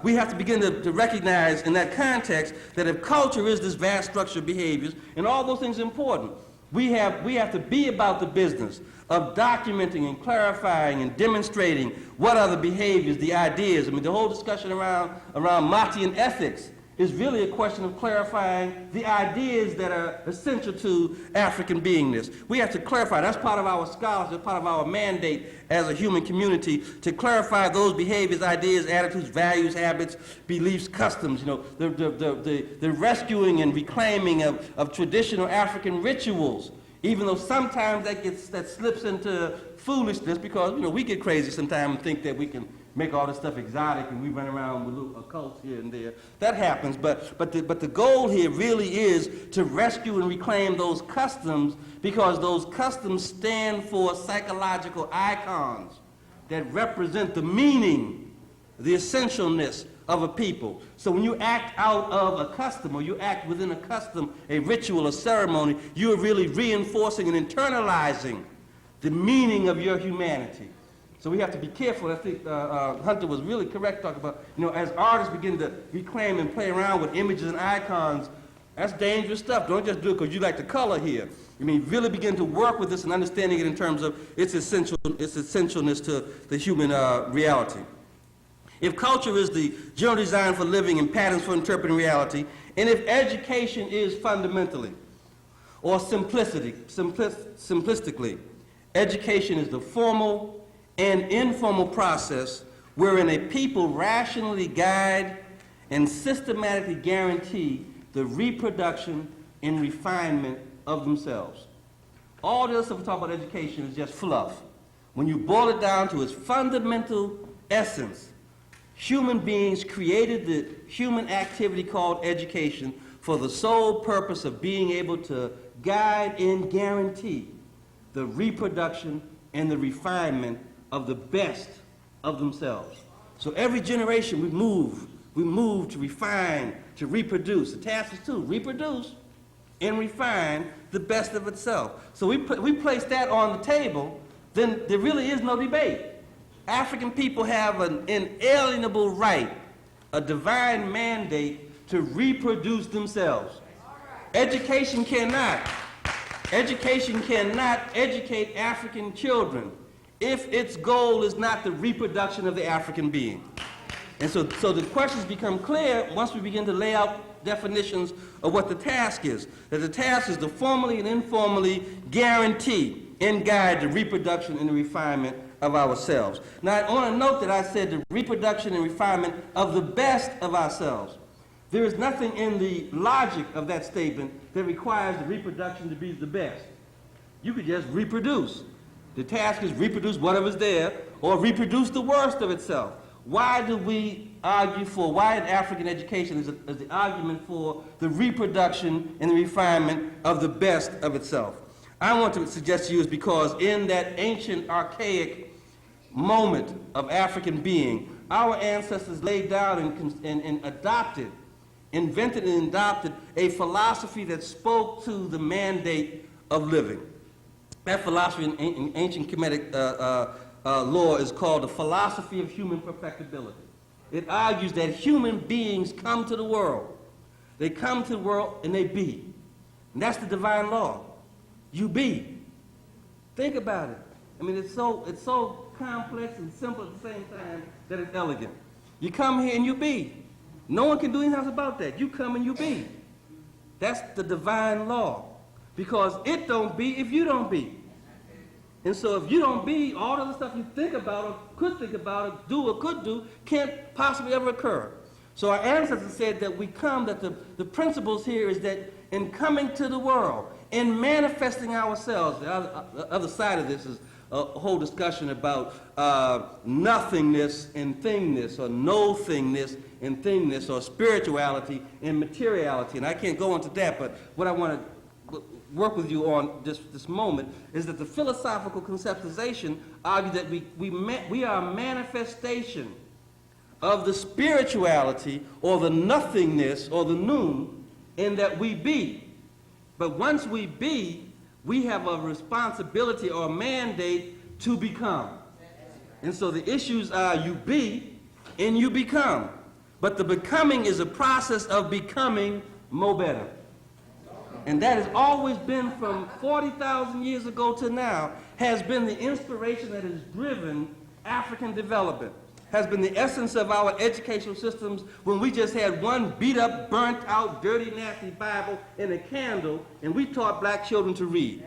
S4: We have to begin to recognize in that context that if culture is this vast structure of behaviors, and all those things are important, we have to be about the business of documenting and clarifying and demonstrating what are the behaviors, the ideas. I mean, the whole discussion around Machian ethics is really a question of clarifying the ideas that are essential to African beingness. We have to clarify. That's part of our scholarship, part of our mandate as a human community, to clarify those behaviors, ideas, attitudes, values, habits, beliefs, customs. You know, the rescuing and reclaiming of traditional African rituals. Even though sometimes that slips into foolishness, because, you know, we get crazy sometimes and think that we can make all this stuff exotic and we run around with little occults here and there. That happens, but the goal here really is to rescue and reclaim those customs, because those customs stand for psychological icons that represent the meaning, the essentialness of a people. So when you act out of a custom, or you act within a custom, a ritual, a ceremony, you are really reinforcing and internalizing the meaning of your humanity. So we have to be careful. I think Hunter was really correct talking about, you know, as artists begin to reclaim and play around with images and icons, that's dangerous stuff. Don't just do it because you like the color here. I mean, really begin to work with this and understanding it in terms of its essentialness to the human reality. If culture is the general design for living and patterns for interpreting reality, and if education is fundamentally, or simplistically, education is the formal and informal process wherein a people rationally guide and systematically guarantee the reproduction and refinement of themselves. All this stuff we talk about education is just fluff. When you boil it down to its fundamental essence, human beings created the human activity called education for the sole purpose of being able to guide and guarantee the reproduction and the refinement of the best of themselves. So every generation we move to refine, to reproduce. The task is to reproduce and refine the best of itself. So we place that on the table, then there really is no debate. African people have an inalienable right, a divine mandate to reproduce themselves. Education cannot educate African children if its goal is not the reproduction of the African being. And so the questions become clear once we begin to lay out definitions of what the task is. That the task is to formally and informally guarantee and guide the reproduction and the refinement of ourselves. Now, I want to note that I said the reproduction and refinement of the best of ourselves. There is nothing in the logic of that statement that requires the reproduction to be the best. You could just reproduce. The task is reproduce whatever's there, or reproduce the worst of itself. Why do we argue for, why in African education is the argument for the reproduction and the refinement of the best of itself? I want to suggest to you is because in that ancient, archaic moment of African being, our ancestors laid down and adopted, invented and adopted a philosophy that spoke to the mandate of living. That philosophy in ancient Kemetic law is called the philosophy of human perfectibility. It argues that human beings come to the world. They come to the world and they be. And that's the divine law. You be. Think about it. I mean, it's so complex and simple at the same time that it's elegant. You come here and you be. No one can do anything else about that. You come and you be. That's the divine law. Because it don't be if you don't be. And so if you don't be, all the other stuff you think about or could think about or do or could do can't possibly ever occur. So our ancestors said that we come, that the principles here is that in coming to the world, in manifesting ourselves, the other side of this is a whole discussion about nothingness and thingness, or no-thingness and thingness, or spirituality and materiality. And I can't go into that, but what I want to work with you on this moment is that the philosophical conceptualization argues that we are a manifestation of the spirituality or the nothingness or the noon, in that we be. But once we be, we have a responsibility or a mandate to become. And so the issues are you be and you become. But the becoming is a process of becoming more better. And that has always been, from 40,000 years ago to now, has been the inspiration that has driven African development. has been the essence of our educational systems when we just had one beat up, burnt out, dirty, nasty Bible and a candle, and we taught black children to read.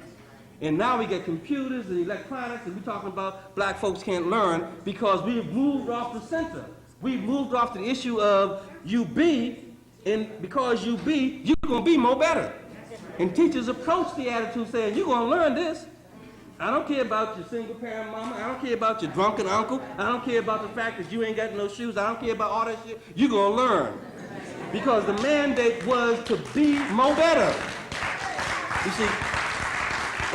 S4: And now we get computers and electronics, and we're talking about black folks can't learn because we've moved off the center. We've moved off the issue of you be, and because you be, you're going to be more better. And teachers approach the attitude saying, you're going to learn this. I don't care about your single parent mama. I don't care about your drunken uncle. I don't care about the fact that you ain't got no shoes. I don't care about all that shit. You're going to learn. Because the mandate was to be more better. You see,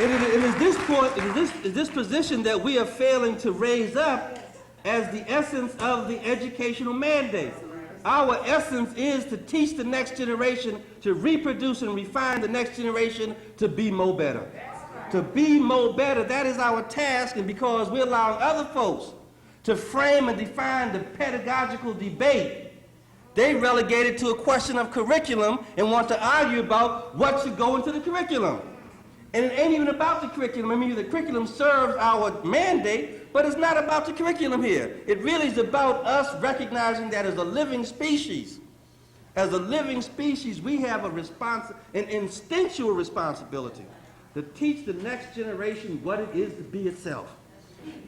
S4: it is this point, it is this position that we are failing to raise up as the essence of the educational mandate. Our essence is to teach the next generation to reproduce and refine the next generation to be more better. To be more better, that is our task, and because we're allowing other folks to frame and define the pedagogical debate, they relegate it to a question of curriculum and want to argue about what should go into the curriculum. And it ain't even about the curriculum. I mean, the curriculum serves our mandate, but it's not about the curriculum here. It really is about us recognizing that as a living species, we have an instinctual responsibility to teach the next generation what it is to be itself.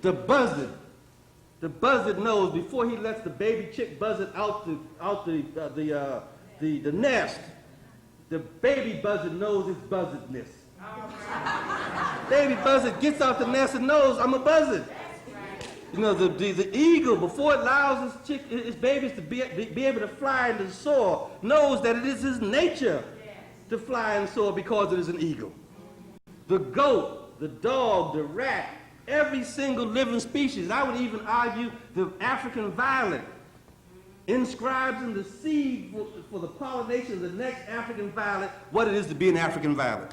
S4: The buzzard knows before he lets the baby chick buzzard out the nest. The baby buzzard knows its buzzardness. Baby buzzard gets out the nest and knows I'm a buzzard. You know, the eagle, before it allows its babies to be able to fly and to soar, knows that it is his nature to fly and soar because it is an eagle. The goat, the dog, the rat, every single living species, I would even argue the African violet, inscribes in the seed for the pollination of the next African violet what it is to be an African violet.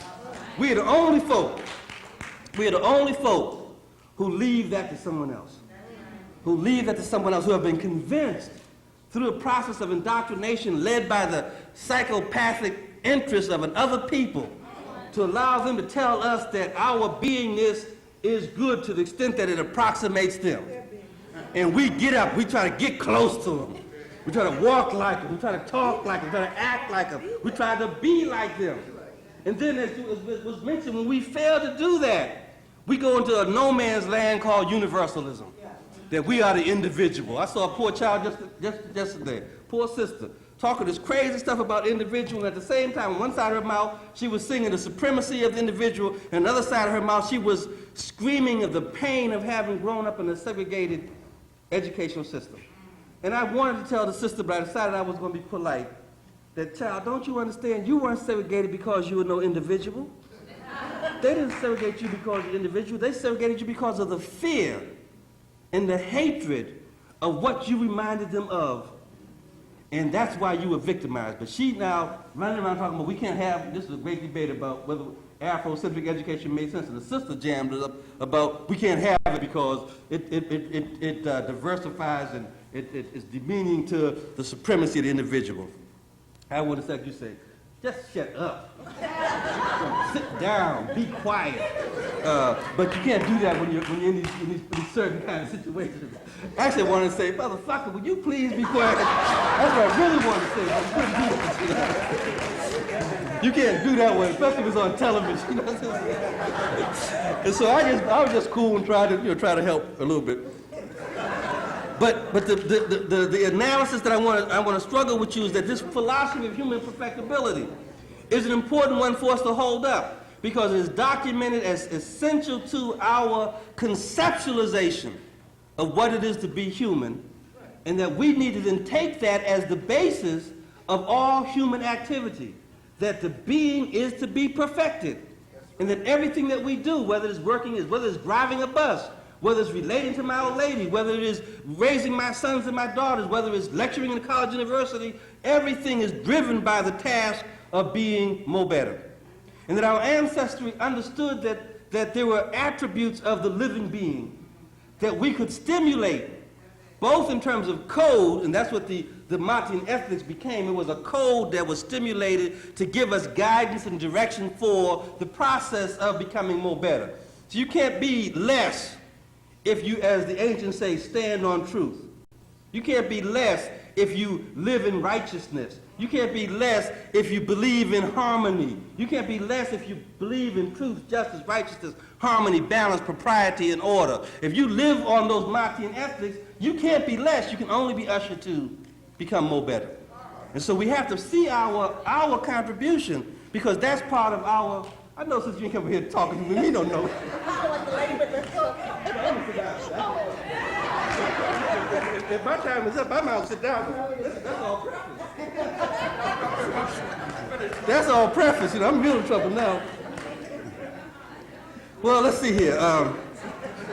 S4: We are the only folk who leave that to someone else. Who have been convinced through a process of indoctrination led by the psychopathic interests of other people to allow them to tell us that our beingness is good to the extent that it approximates them. And we get up, we try to get close to them. We try to walk like them, we try to talk like them, we try to act like them, we try to be like them. And then, as was mentioned, when we fail to do that, we go into a no man's land called universalism. That we are the individual. I saw a poor child just yesterday, poor sister, talking this crazy stuff about individual, and at the same time, on one side of her mouth, she was singing the supremacy of the individual, and on the other side of her mouth, she was screaming of the pain of having grown up in a segregated educational system. And I wanted to tell the sister, but I decided I was going to be polite, that, child, don't you understand, you weren't segregated because you were no individual. They didn't segregate you because you're individual. They segregated you because of the fear and the hatred of what you reminded them of. And that's why you were victimized. But she now running around talking about we can't have, this is a great debate about whether Afrocentric education made sense. And the sister jammed it up about we can't have it because it diversifies and it is demeaning to the supremacy of the individual. I would have said, you say, just shut up. Sit down, be quiet. But you can't do that when you're in these certain kind of situations. Actually, I wanted to say, motherfucker, would you please be quiet? That's what I really wanted to say, but you couldn't do that. You can't do that one, especially if it's on television. And so I was just cool and try to help a little bit. But the analysis that I want to struggle with you is that this philosophy of human perfectibility is an important one for us to hold up because it is documented as essential to our conceptualization of what it is to be human, and that we need to then take that as the basis of all human activity, that the being is to be perfected, and that everything that we do, whether it's driving a bus, whether it's relating to my old lady, whether it is raising my sons and my daughters, whether it's lecturing in a college university, everything is driven by the task of being more better. And that our ancestry understood that there were attributes of the living being that we could stimulate, both in terms of code, and that's what the Martian ethics became. It was a code that was stimulated to give us guidance and direction for the process of becoming more better. So you can't be less if you, as the ancients say, stand on truth. You can't be less if you live in righteousness. You can't be less if you believe in harmony. You can't be less if you believe in truth, justice, righteousness, harmony, balance, propriety, and order. If you live on those Martian ethics, you can't be less. You can only be ushered to become more better. And so we have to see our contribution, because that's part of our... I know since you ain't come here talking to me, you don't know. If my time is up, I'm out to sit down. That's all preface. That's all preface. You know, I'm in real trouble now. Well, let's see here.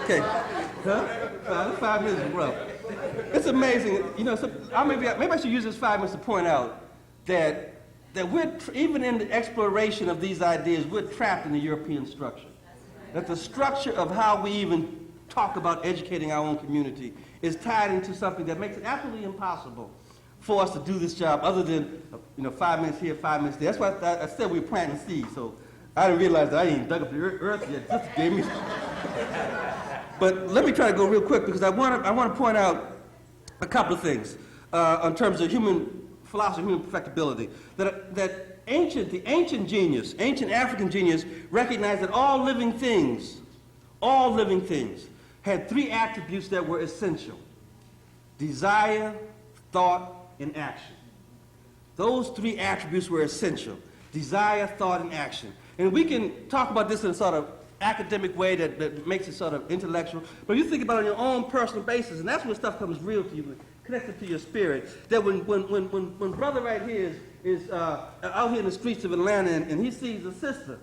S4: Okay. Huh? 5 minutes is rough. It's amazing. You know, so maybe I should use this 5 minutes to point out that we're, even in the exploration of these ideas, we're trapped in the European structure. That the structure of how we even talk about educating our own community is tied into something that makes it absolutely impossible for us to do this job other than, 5 minutes here, 5 minutes there. That's why I said we were planting seeds, so I didn't realize that I ain't dug up the earth yet. Just gave me. But let me try to go real quick, because I want to point out a couple of things in terms of human philosophy, human perfectibility. That the ancient genius, ancient African genius, recognized that all living things had 3 attributes that were essential: desire, thought, and action. Those 3 attributes were essential: desire, thought, and action. And we can talk about this in a sort of academic way that makes it sort of intellectual, but you think about it on your own personal basis, and that's when stuff comes real to you, connected to your spirit. That when brother right here is out here in the streets of Atlanta and he sees a sister,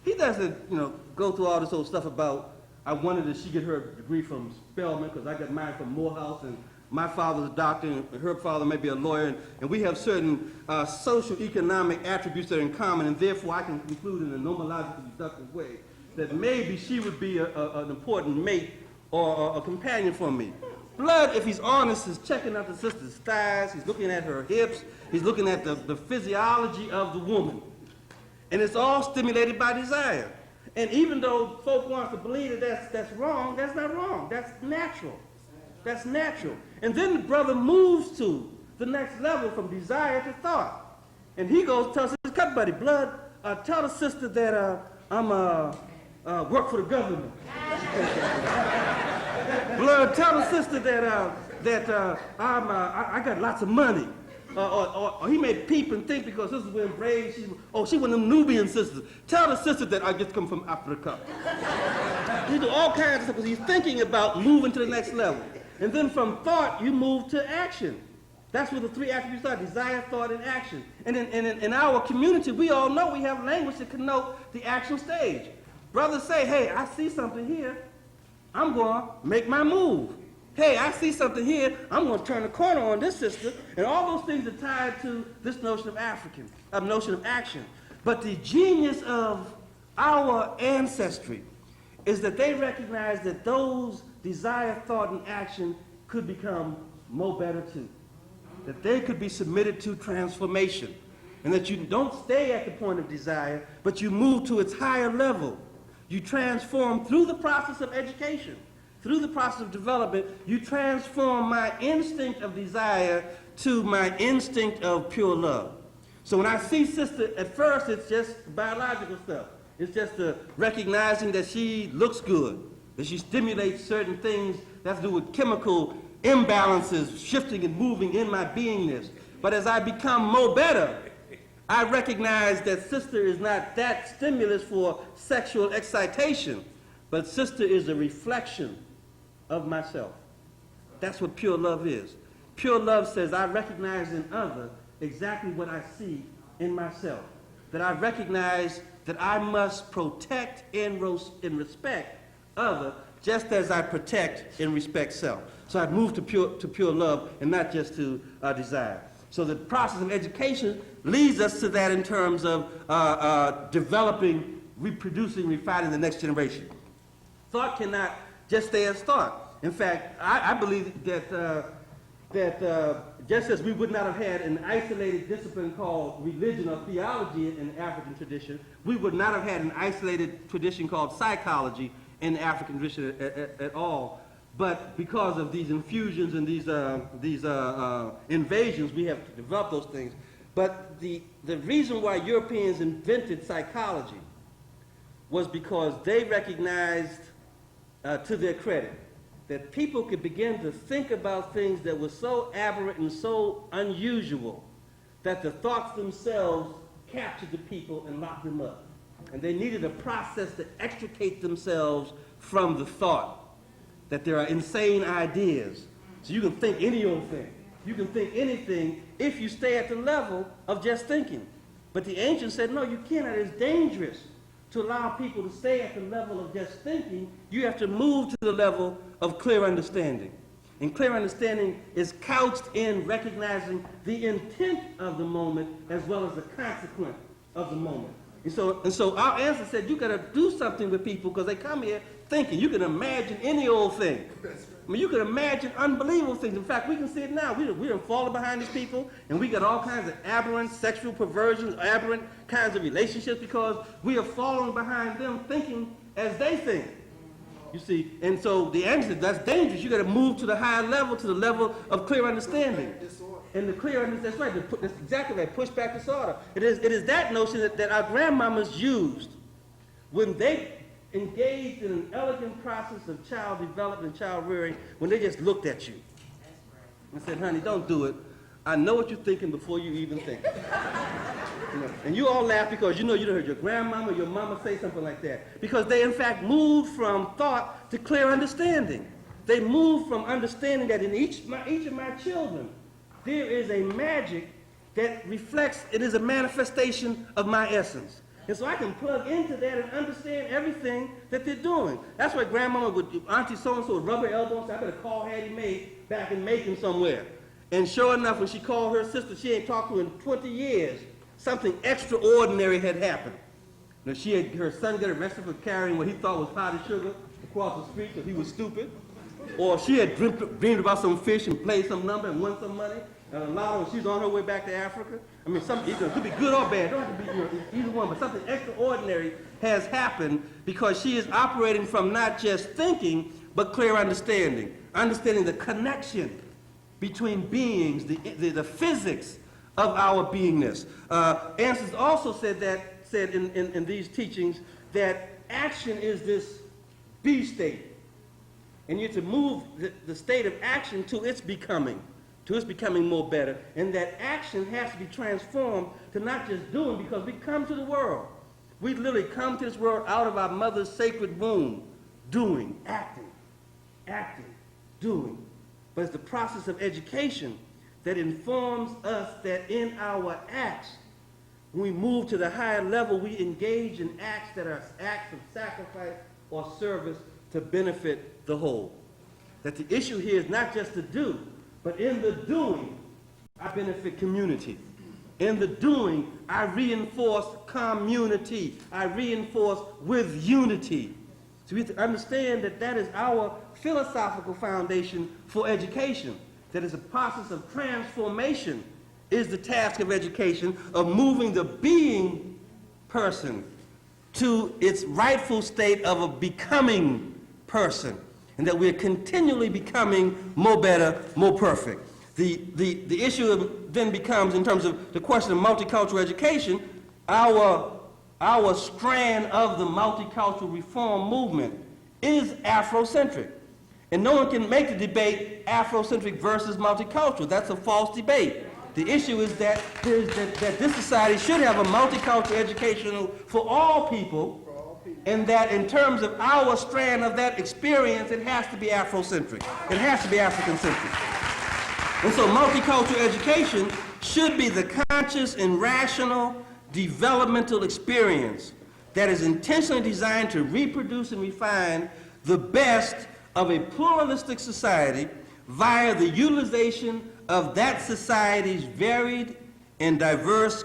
S4: he doesn't go through all this old stuff about, I wondered if she get her degree from Spelman because I got mine from Morehouse, and my father's a doctor and her father may be a lawyer, and we have certain social economic attributes that are in common, and therefore I can conclude in a nomological deductive way that maybe she would be an important mate or a companion for me. Blood, if he's honest, is checking out the sister's thighs, he's looking at her hips, he's looking at the physiology of the woman. And it's all stimulated by desire. And even though folk want to believe that that's wrong, that's not wrong. That's natural. That's natural. And then the brother moves to the next level from desire to thought. And he goes, tells his cut buddy, Blood, tell the sister that I'm work for the government. Blood, tell the sister that I got lots of money. Or he may peep and think because this is wearing braids. She one of them Nubian sisters. Tell the sister that I just come from Africa. He do all kinds of stuff because he's thinking about moving to the next level. And then from thought, you move to action. That's where the 3 attributes are: desire, thought, and action. And in our community, we all know we have language that connote the action stage. Brothers say, hey, I see something here, I'm going to make my move. Hey, I see something here, I'm going to turn the corner on this sister. And all those things are tied to this notion of notion of action. But the genius of our ancestry is that they recognize that those desire, thought, and action could become more better too. That they could be submitted to transformation. And that you don't stay at the point of desire, but you move to its higher level. You transform through the process of education, through the process of development. You transform my instinct of desire to my instinct of pure love. So when I see sister, at first it's just biological stuff. It's just recognizing that she looks good, that she stimulates certain things that have to do with chemical imbalances, shifting and moving in my beingness. But as I become more better, I recognize that sister is not that stimulus for sexual excitation, but sister is a reflection of myself. That's what pure love is. Pure love says I recognize in other exactly what I see in myself. That I recognize that I must protect and respect other just as I protect and respect self. So I've moved to pure love and not just to desire. So the process of education leads us to that in terms of developing, reproducing, refining the next generation. Thought cannot just stay as thought. In fact, I believe that just as we would not have had an isolated discipline called religion or theology in the African tradition, we would not have had an isolated tradition called psychology in the African tradition at all. But because of these infusions and these invasions, we have to develop those things. But the reason why Europeans invented psychology was because they recognized, to their credit, that people could begin to think about things that were so aberrant and so unusual that the thoughts themselves captured the people and locked them up. And they needed a process to extricate themselves from the thought that there are insane ideas. So you can think any old thing. You can think anything if you stay at the level of just thinking. But the ancients said, no, you cannot. It's dangerous to allow people to stay at the level of just thinking. You have to move to the level of clear understanding. And clear understanding is couched in recognizing the intent of the moment as well as the consequence of the moment. And so our answer said, you got to do something with people because they come here thinking. You can imagine any old thing. I mean, you can imagine unbelievable things. In fact, we can see it now. We're falling behind these people, and we got all kinds of aberrant sexual perversions, aberrant kinds of relationships because we are falling behind them thinking as they think. You see, and so the answer, that's dangerous. You got to move to the higher level, to the level of clear understanding. And the clear understanding, that's right, that's exactly right, push back disorder. It is that notion that our grandmamas used when they engaged in an elegant process of child development, child rearing, when they just looked at you and said, honey, don't do it. I know what you're thinking before you even think. And you all laugh because you heard your grandmama or your mama say something like that. Because they, in fact, moved from thought to clear understanding. They moved from understanding that in each of my children, there is a magic that reflects, it is a manifestation of my essence. And so I can plug into that and understand everything that they're doing. That's why grandmama would, auntie so-and-so would rub her elbow and say, I better call Hattie Mae back in Macon somewhere. And sure enough, when she called her sister she ain't talked to in 20 years, something extraordinary had happened. Now, her son got arrested for carrying what he thought was powdered sugar across the street because he was stupid. Or she had dreamed about some fish and played some number and won some money. And she's on her way back to Africa. I mean, it could be good or bad. It don't have to be either one, but something extraordinary has happened because she is operating from not just thinking, but clear understanding. Understanding the connection between beings, the physics of our beingness. Answers also said in these teachings that action is this be state. And you have to move the state of action to its becoming more better. And that action has to be transformed to not just doing, because we come to the world. We literally come to this world out of our mother's sacred womb, doing, acting, doing. But it's the process of education that informs us that in our acts, when we move to the higher level, we engage in acts that are acts of sacrifice or service to benefit the whole. That the issue here is not just to do, but in the doing, I benefit community. In the doing, I reinforce community. I reinforce with unity. So we have to understand that that is our philosophical foundation for education. That is a process of transformation is the task of education, of moving the being person to its rightful state of a becoming person. And that we're continually becoming more better, more perfect. The issue then becomes, in terms of the question of multicultural education, our strand of the multicultural reform movement is Afrocentric. And no one can make the debate Afrocentric versus multicultural. That's a false debate. The issue is that this society should have a multicultural education for all people, and that in terms of our strand of that experience, it has to be Afrocentric. It has to be African-centric. And so multicultural education should be the conscious and rational developmental experience that is intentionally designed to reproduce and refine the best of a pluralistic society via the utilization of that society's varied and diverse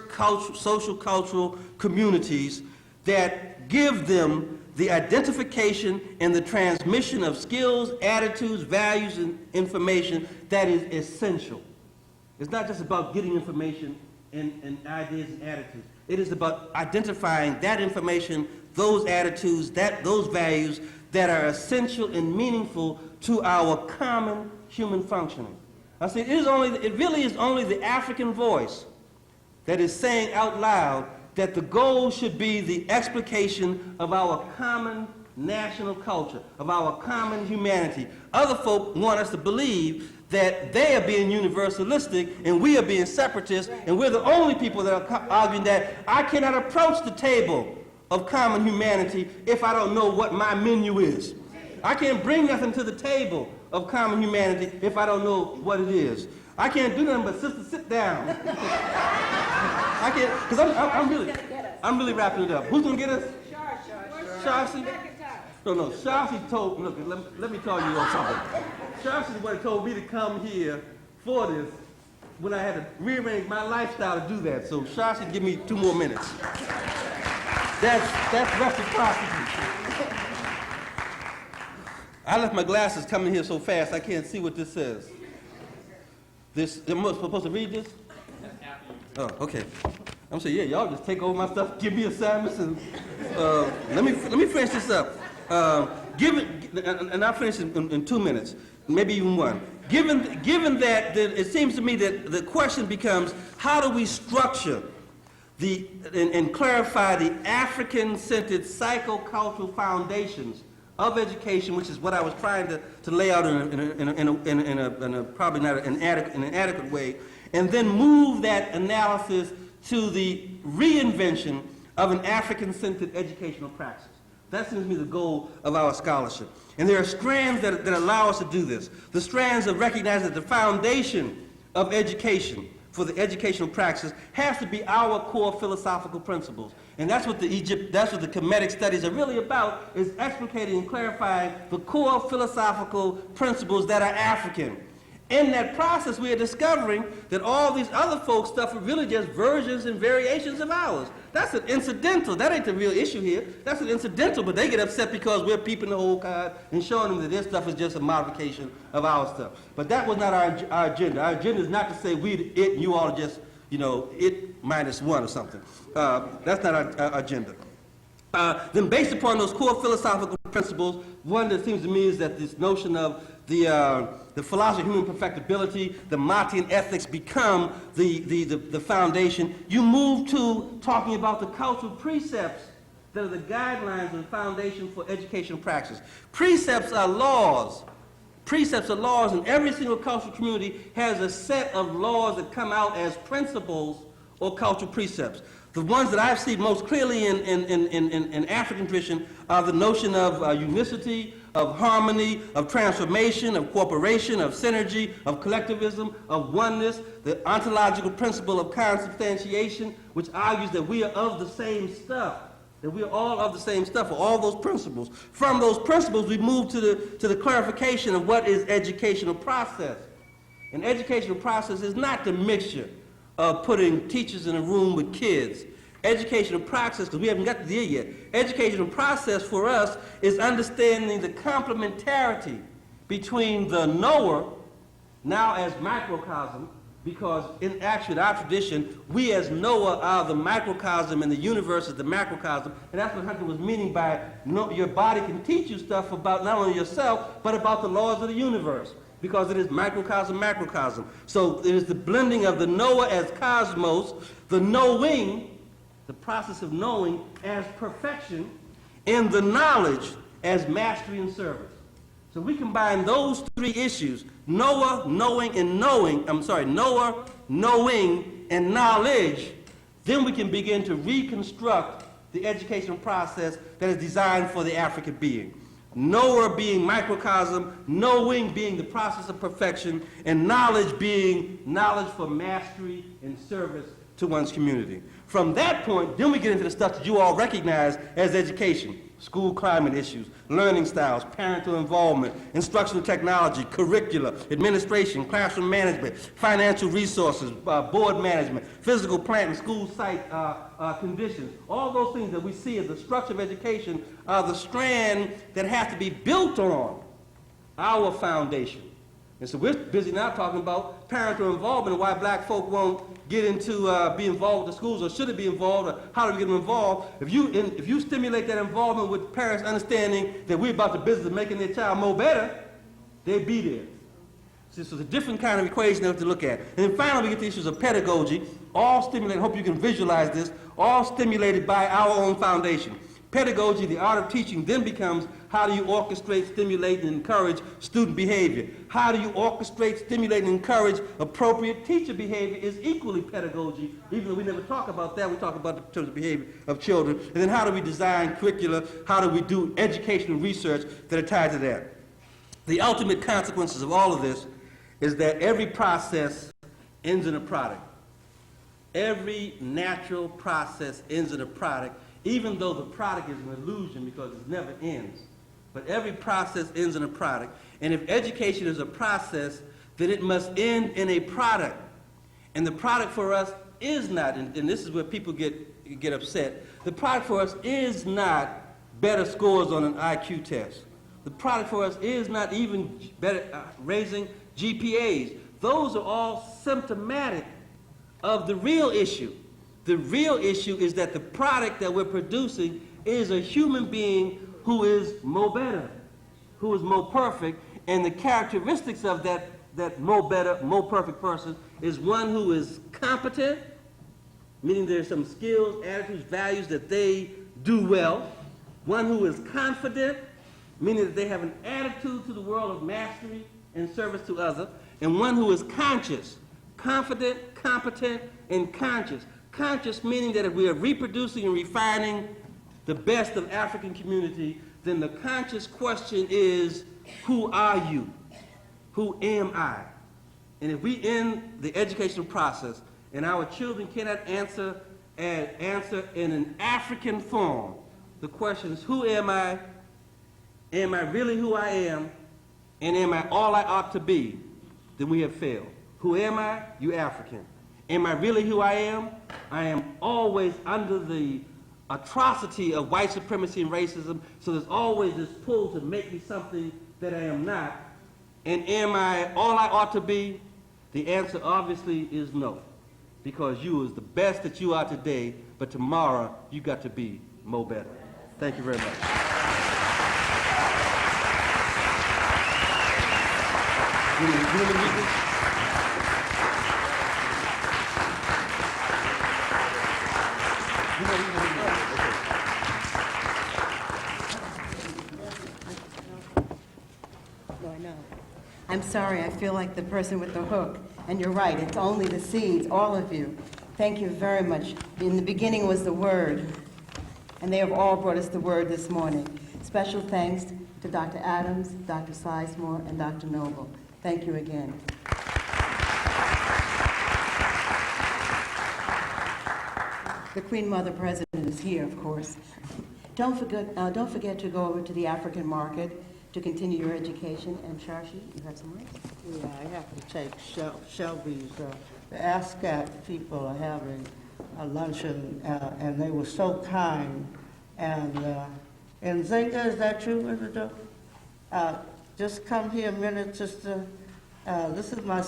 S4: social cultural communities that give them the identification and the transmission of skills, attitudes, values, and information that is essential. It's not just about getting information and ideas and attitudes. It is about identifying that information, those attitudes, those values that are essential and meaningful to our common human functioning. I say it really is only the African voice that is saying out loud that the goal should be the explication of our common national culture, of our common humanity. Other folk want us to believe that they are being universalistic and we are being separatists, and we're the only people that are arguing that I cannot approach the table of common humanity if I don't know what my menu is. I can't bring nothing to the table of common humanity if I don't know what it is. I can't do nothing but sister, sit down. I can't, because I'm really wrapping it up. Who's gonna get us? Sharcy? No, Sharcy told, look, let me tell you something. Sharcy is what told me to come here for this when I had to rearrange my lifestyle to do that. So Sharcy, give me 2 more minutes. That's reciprocity. I left my glasses coming here so fast I can't see what this says. Am I supposed to read this? Oh, okay. I'm saying, yeah, y'all just take over my stuff, give me assignments, and let me finish this up. And I'll finish in 2 minutes, maybe even 1. Given that it seems to me that the question becomes, how do we structure and clarify the African-centered psychocultural foundations of education, which is what I was trying to lay out in a probably not an adequate way, and then move that analysis to the reinvention of an African-centered educational practice. That seems to me the goal of our scholarship. And there are strands that allow us to do this. The strands of recognizing that the foundation of education for the educational practice has to be our core philosophical principles. And that's what the Kemetic studies are really about, is explicating and clarifying the core philosophical principles that are African. In that process, we are discovering that all these other folks' stuff are really just versions and variations of ours. That's an incidental. That ain't the real issue here. That's an incidental, but they get upset because we're peeping the whole card and showing them that their stuff is just a modification of our stuff. But that was not our agenda. Our agenda is not to say we it and you all are just, it minus 1 or something. That's not our agenda. Then based upon those core philosophical principles, one that seems to me is that this notion of the philosophy of human perfectibility, the Martian ethics become the foundation. You move to talking about the cultural precepts that are the guidelines and foundation for educational practice. Precepts are laws. Precepts are laws, and every single cultural community has a set of laws that come out as principles or cultural precepts. The ones that I've seen most clearly in African tradition are the notion of unicity, of harmony, of transformation, of cooperation, of synergy, of collectivism, of oneness, the ontological principle of consubstantiation, which argues that we are of the same stuff, that we are all of the same stuff, all those principles. From those principles, we move to the clarification of what is educational process. An educational process is not the mixture of putting teachers in a room with kids. Educational process, because we haven't got to there yet, educational process for us is understanding the complementarity between the knower, now as microcosm, because in actually our tradition, we as knower are the microcosm and the universe is the macrocosm, and that's what Hunter was meaning by your body can teach you stuff about not only yourself, but about the laws of the universe, because it is microcosm, macrocosm. So it is the blending of the knower as cosmos, the knowing, the process of knowing as perfection, and the knowledge as mastery and service. So we combine those 3 issues, knower, knowing, and knower, knowing, and knowledge, then we can begin to reconstruct the educational process that is designed for the African being. Knower being microcosm, knowing being the process of perfection, and knowledge being knowledge for mastery and service to one's community. From that point, then we get into the stuff that you all recognize as education. School climate issues, learning styles, parental involvement, instructional technology, curricula, administration, classroom management, financial resources, board management, physical plant and school site conditions. All those things that we see as the structure of education are the strand that has to be built on our foundation. And so we're busy now talking about parental involvement and why black folk won't get into be involved with the schools, or should it be involved, or how do we get them involved. If you stimulate that involvement with parents understanding that we're about the business of making their child more better, they'd be there. So this is a different kind of equation to look at. And then finally, we get the issues of pedagogy, all stimulated, I hope you can visualize this, all stimulated by our own foundation. Pedagogy, the art of teaching, then becomes how do you orchestrate, stimulate, and encourage student behavior? How do you orchestrate, stimulate, and encourage appropriate teacher behavior is equally pedagogy, even though we never talk about that. We talk about the terms of behavior of children. And then how do we design curricula? How do we do educational research that are tied to that? The ultimate consequences of all of this is that every process ends in a product. Every natural process ends in a product, even though the product is an illusion because it never ends. But every process ends in a product. And if education is a process, then it must end in a product. And the product for us is not, and this is where people get upset, the product for us is not better scores on an IQ test. The product for us is not even better raising GPAs. Those are all symptomatic of the real issue. The real issue is that the product that we're producing is a human being who is more better, who is more perfect, and the characteristics of that more better, more perfect person is one who is competent, meaning there's some skills, attitudes, values that they do well, one who is confident, meaning that they have an attitude to the world of mastery and service to others, and one who is conscious, confident, competent, and conscious. Conscious meaning that if we are reproducing and refining the best of African community, then the conscious question is, who are you? Who am I? And if we end the educational process and our children cannot answer in an African form, the question is, who am I? Am I really who I am? And am I all I ought to be? Then we have failed. Who am I? You African. Am I really who I am? I am always under the atrocity of white supremacy and racism, so there's always this pull to make me something that I am not. And am I all I ought to be? The answer obviously is no, because you is the best that you are today, but tomorrow you got to be more better. Thank you very much. You want me to read this?
S1: No, I know. I'm sorry, I feel like the person with the hook. And you're right, it's only the seeds, all of you. Thank you very much. In the beginning was the Word, and they have all brought us the Word this morning. Special thanks to Dr. Adams, Dr. Sizemore, and Dr. Noble. Thank you again. The Queen Mother President is here, of course. Don't forget to go over to the African market to continue your education. And Shashi, you have some words?
S5: Yeah, I have to take Shelby's. The ASCAP people are having a luncheon, and they were so kind. And Zinga, is that true, Mr. Doe? Just come here a minute, just to, this is my